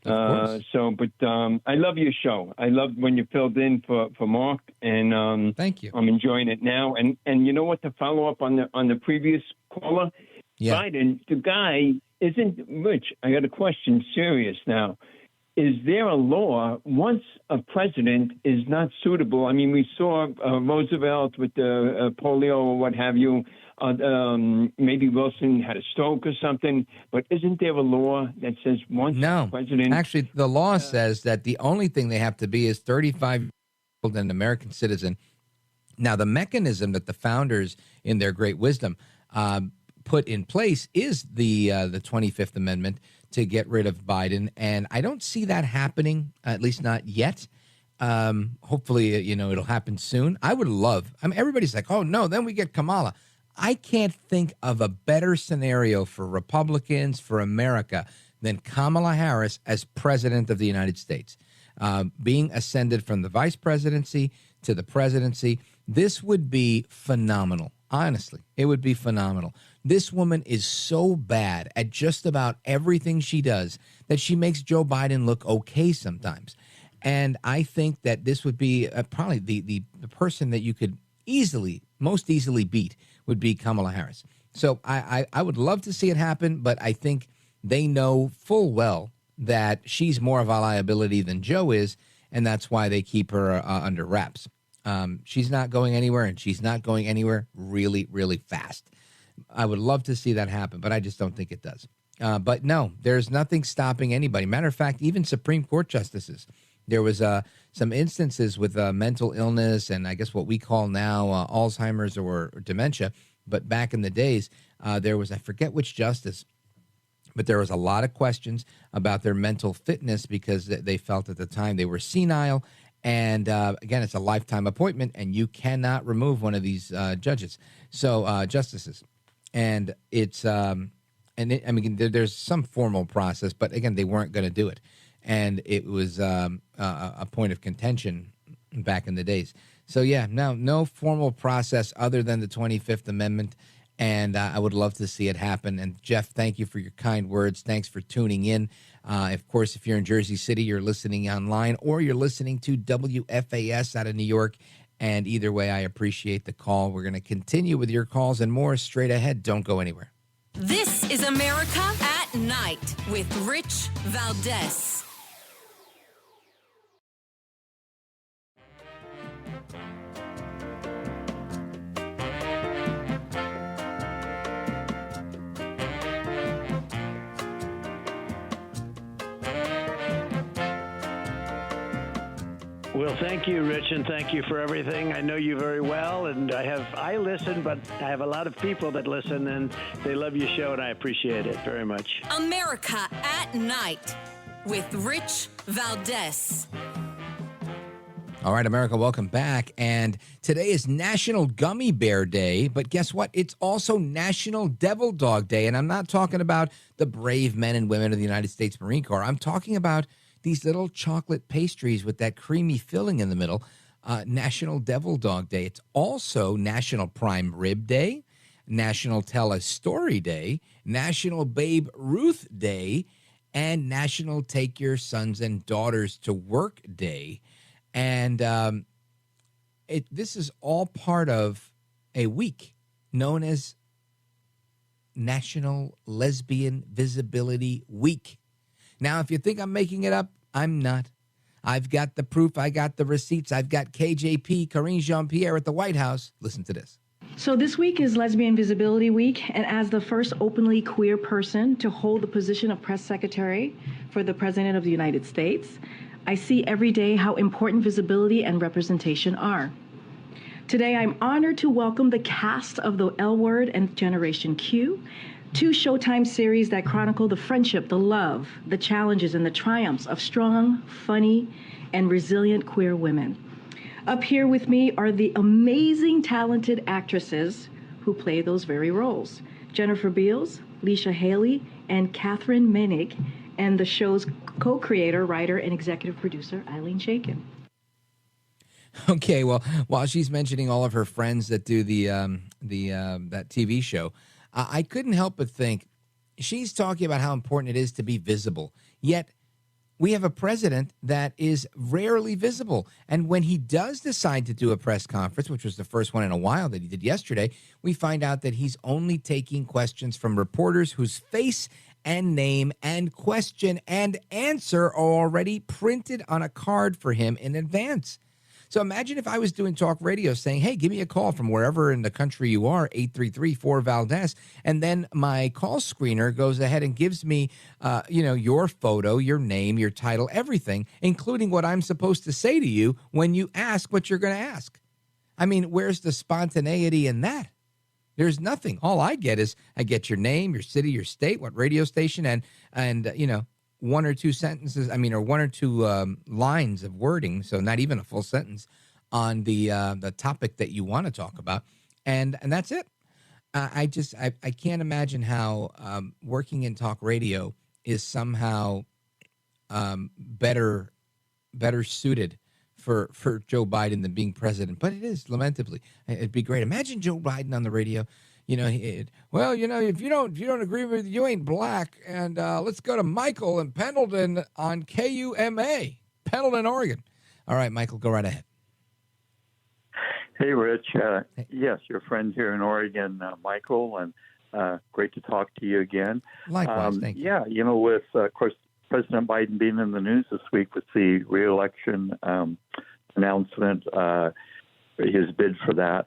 But I love your show. I love when you filled in for Mark, and thank you. I'm enjoying it now. And you know what? To follow up on the previous caller, Biden, the guy isn't rich. I got a question, serious now. Is there a law once a president is not suitable? I mean, we saw Roosevelt with the polio or what have you. Maybe Wilson had a stroke or something. But isn't there a law that says once the president... Actually, the law says that the only thing they have to be is 35 years old and an American citizen. Now, the mechanism that the founders, in their great wisdom, put in place is the 25th Amendment to get rid of Biden, and I don't see that happening, at least not yet. Hopefully, it'll happen soon. I would love, everybody's like, oh, no, then we get Kamala. I can't think of a better scenario for Republicans, for America, than Kamala Harris as president of the United States. Being ascended from the vice presidency to the presidency, this would be phenomenal. Honestly, it would be phenomenal. This woman is so bad at just about everything she does that she makes Joe Biden look okay sometimes. And I think that this would be probably the person that you could most easily beat would be Kamala Harris. So I would love to see it happen, but I think they know full well that she's more of a liability than Joe is, and that's why they keep her under wraps. She's not going anywhere, and she's not going anywhere really, really fast. I would love to see that happen, but I just don't think it does. But no, there's nothing stopping anybody. Matter of fact, even Supreme Court justices, there was some instances with mental illness and I guess what we call now Alzheimer's or dementia. But back in the days, there was, I forget which justice, but there was a lot of questions about their mental fitness because they felt at the time they were senile. And again, it's a lifetime appointment, and you cannot remove one of these justices. And it's, there's some formal process, but again, they weren't going to do it. And it was a point of contention back in the days. So yeah, no formal process other than the 25th Amendment. And I would love to see it happen. And Jeff, thank you for your kind words. Thanks for tuning in. Of course, if you're in Jersey City, you're listening online or you're listening to WFAS out of New York. And either way, I appreciate the call. We're going to continue with your calls and more straight ahead. Don't go anywhere. This is America at Night with Rich Valdez. Well, thank you, Rich, and thank you for everything. I know you very well, and I listen, but I have a lot of people that listen, and they love your show, and I appreciate it very much. America at Night with Rich Valdez. All right, America, welcome back. And today is National Gummy Bear Day, but guess what? It's also National Devil Dog Day, and I'm not talking about the brave men and women of the United States Marine Corps. I'm talking about these little chocolate pastries with that creamy filling in the middle. National Devil Dog Day. It's also National Prime Rib Day, National Tell a Story Day, National Babe Ruth Day, and National Take Your Sons and Daughters to Work Day. And this is all part of a week known as National Lesbian Visibility Week. Now, if you think I'm making it up, I'm not. I've got the proof. I got the receipts. I've got KJP, Karine Jean-Pierre at the White House. Listen to this. So this week is Lesbian Visibility Week, and as the first openly queer person to hold the position of press secretary for the President of the United States, I see every day how important visibility and representation are. Today, I'm honored to welcome the cast of The L Word and Generation Q, two Showtime series that chronicle the friendship, the love, the challenges, and the triumphs of strong, funny, and resilient queer women. Up here with me are the amazing, talented actresses who play those very roles. Jennifer Beals, Leisha Haley, and Catherine Menig, and the show's co-creator, writer, and executive producer, Eileen Shaken. Okay, well, while she's mentioning all of her friends that do that TV show, I couldn't help but think she's talking about how important it is to be visible. Yet we have a president that is rarely visible. And when he does decide to do a press conference, which was the first one in a while that he did yesterday, we find out that he's only taking questions from reporters whose face and name and question and answer are already printed on a card for him in advance. So imagine if I was doing talk radio saying, hey, give me a call from wherever in the country you are, 833-4-VALDEZ, and then my call screener goes ahead and gives me, your photo, your name, your title, everything, including what I'm supposed to say to you when you ask what you're going to ask. I mean, where's the spontaneity in that? There's nothing. All I get is I get your name, your city, your state, what radio station, and one or two sentences, or one or two lines of wording, so not even a full sentence, on the topic that you want to talk about, and that's it. I can't imagine how working in talk radio is somehow better suited for Joe Biden than being president, but it is, lamentably. It'd be great. Imagine Joe Biden on the radio. If you don't agree with it, you ain't black. And let's go to Michael in Pendleton on KUMA, Pendleton, Oregon. All right, Michael, go right ahead. Hey, Rich. Yes, your friend here in Oregon, Michael, and great to talk to you again. Likewise, thank you. Yeah, with, of course, President Biden being in the news this week with the re-election announcement, his bid for that.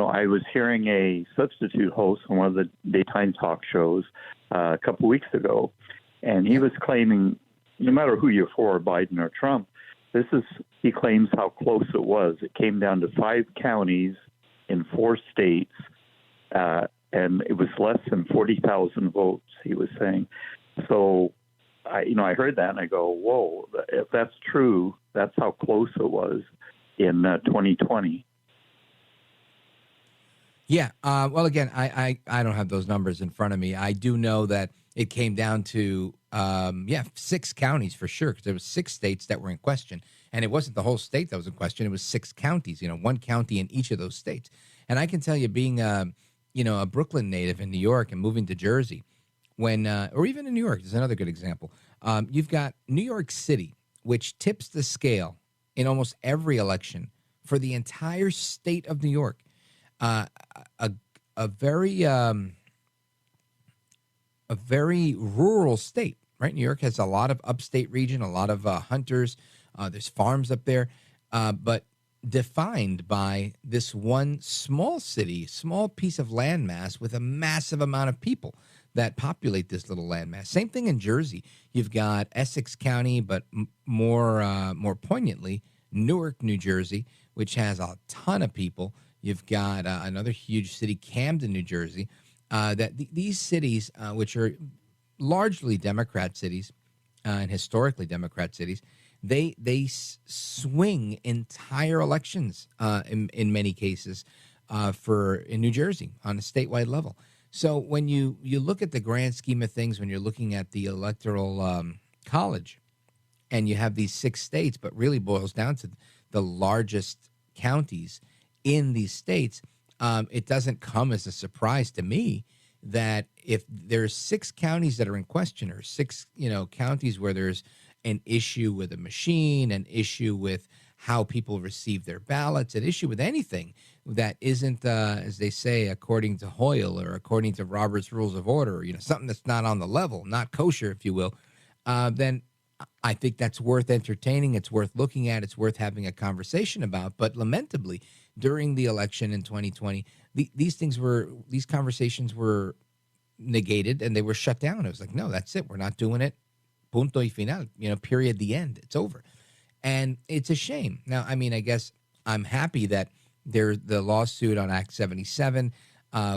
I was hearing a substitute host on one of the daytime talk shows a couple weeks ago, and he was claiming, no matter who you're for, Biden or Trump, he claims how close it was. It came down to 5 counties in 4 states, and it was less than 40,000 votes, he was saying. So, I heard that and I go, whoa, if that's true, that's how close it was in 2020. Yeah. Well, again, I don't have those numbers in front of me. I do know that it came down to, 6 counties for sure, because there was 6 states that were in question. And it wasn't the whole state that was in question. It was 6 counties, 1 county in each of those states. And I can tell you, being, a Brooklyn native in New York and moving to Jersey, or even in New York, there's another good example. You've got New York City, which tips the scale in almost every election for the entire state of New York. A very rural state, right? New York has a lot of upstate region, a lot of hunters. There's farms up there, but defined by this one small city, small piece of landmass with a massive amount of people that populate this little landmass. Same thing in Jersey. You've got Essex County, but more poignantly, Newark, New Jersey, which has a ton of people. You've got another huge city, Camden, New Jersey. These cities, which are largely Democrat cities and historically Democrat cities, they swing entire elections in many cases in New Jersey on a statewide level. So when you look at the grand scheme of things, when you're looking at the electoral college, and you have these 6 states, but really boils down to the largest counties in these states, it doesn't come as a surprise to me that if there's 6 counties that are in question, or 6 counties where there's an issue with a machine, an issue with how people receive their ballots, an issue with anything that isn't, as they say, according to Hoyle or according to Robert's Rules of Order, something that's not on the level, not kosher, if you will, then I think that's worth entertaining. It's worth looking at. It's worth having a conversation about. But lamentably, during the election in 2020, these conversations were negated and they were shut down. It was like, no, that's it. We're not doing it. Punto y final. Period. The end. It's over. And it's a shame. Now, I guess I'm happy that there's the lawsuit on Act 77,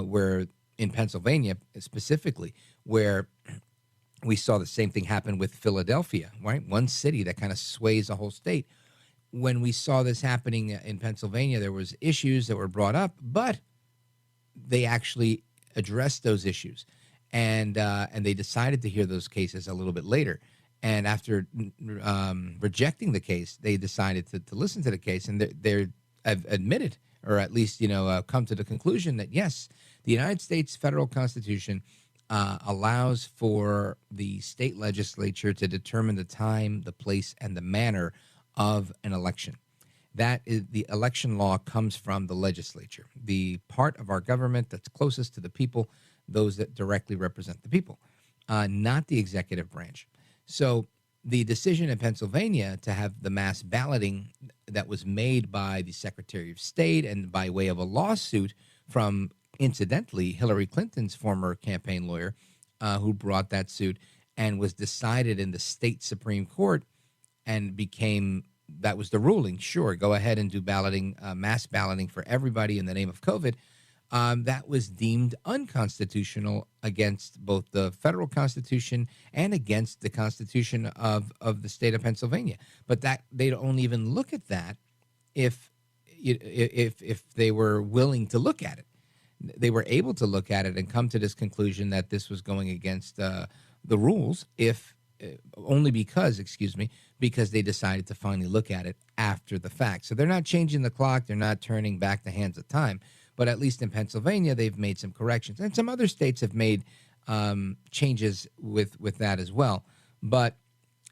where in Pennsylvania specifically, where we saw the same thing happen with Philadelphia, right? One city that kind of sways a whole state. When we saw this happening in Pennsylvania, there was issues that were brought up, but they actually addressed those issues, and they decided to hear those cases a little bit later. And after rejecting the case, they decided to listen to the case, and they're admitted, or at least come to the conclusion that yes, the United States federal Constitution allows for the state legislature to determine the time, the place, and the manner of an election. That is, the election law comes from the legislature, the part of our government that's closest to the people, those that directly represent the people, not the executive branch. So the decision in Pennsylvania to have the mass balloting that was made by the Secretary of State and by way of a lawsuit from, incidentally, Hillary Clinton's former campaign lawyer, who brought that suit, and was decided in the state Supreme Court and became, that was the ruling. Sure, go ahead and do balloting, mass balloting for everybody in the name of COVID. That was deemed unconstitutional against both the federal constitution and against the constitution of the state of Pennsylvania. But that they don't even look at that if they were willing to look at it. They were able to look at it and come to this conclusion that this was going against the rules only because they decided to finally look at it after the fact. So they're not changing the clock. They're not turning back the hands of time. But at least in Pennsylvania, they've made some corrections. And some other states have made changes with that as well. But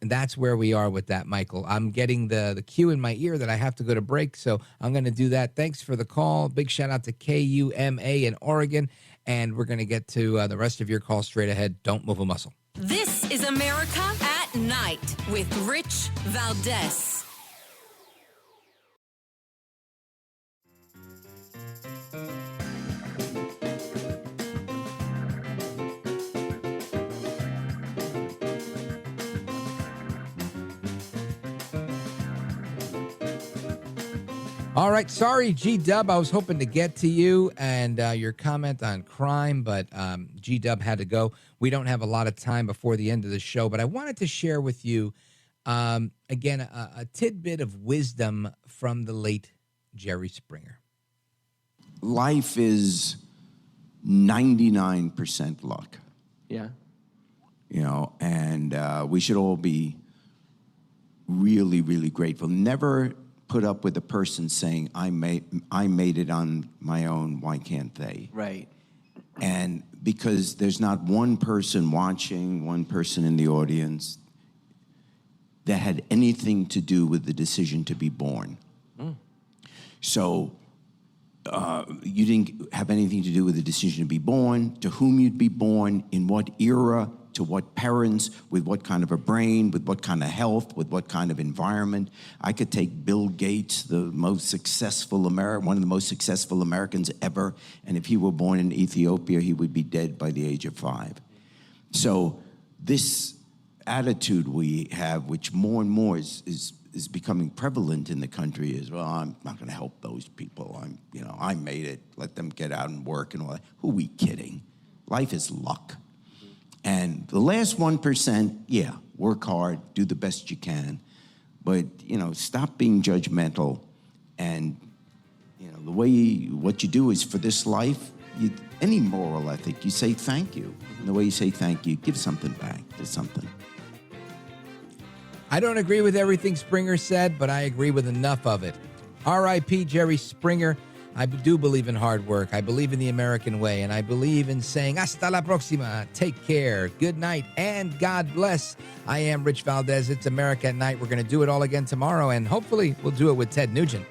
that's where we are with that, Michael. I'm getting the cue in my ear that I have to go to break, so I'm going to do that. Thanks for the call. Big shout out to KUMA in Oregon. And we're going to get to the rest of your call straight ahead. Don't move a muscle. This is America at Night with Rich Valdez. All right. Sorry, G-Dub. I was hoping to get to you and your comment on crime, but G-Dub had to go. We don't have a lot of time before the end of the show, but I wanted to share with you, again, a tidbit of wisdom from the late Jerry Springer. Life is 99% luck. Yeah. You know, and we should all be really, really grateful. Never put up with a person saying, I made it on my own, why can't they? Right. And because there's not one person watching, one person in the audience that had anything to do with the decision to be born. So you didn't have anything to do with the decision to be born, to whom you'd be born, in what era, to what parents, with what kind of a brain, with what kind of health, with what kind of environment. I could take Bill Gates, the most successful one of the most successful Americans ever, and if he were born in Ethiopia, he would be dead by the age of 5. So this attitude we have, which more and more is becoming prevalent in the country, is, well, I'm not going to help those people. I made it. Let them get out and work and all that. Who are we kidding? Life is luck. And the last 1%, yeah, work hard, do the best you can, but stop being judgmental. And what you do is, for this life, any moral ethic, you say thank you. And the way you say thank you, give something back. Do something. I don't agree with everything Springer said, but I agree with enough of it. R.I.P. Jerry Springer. I do believe in hard work. I believe in the American way, and I believe in saying hasta la próxima. Take care. Good night, and God bless. I am Rich Valdez. It's America at Night. We're going to do it all again tomorrow, and hopefully we'll do it with Ted Nugent.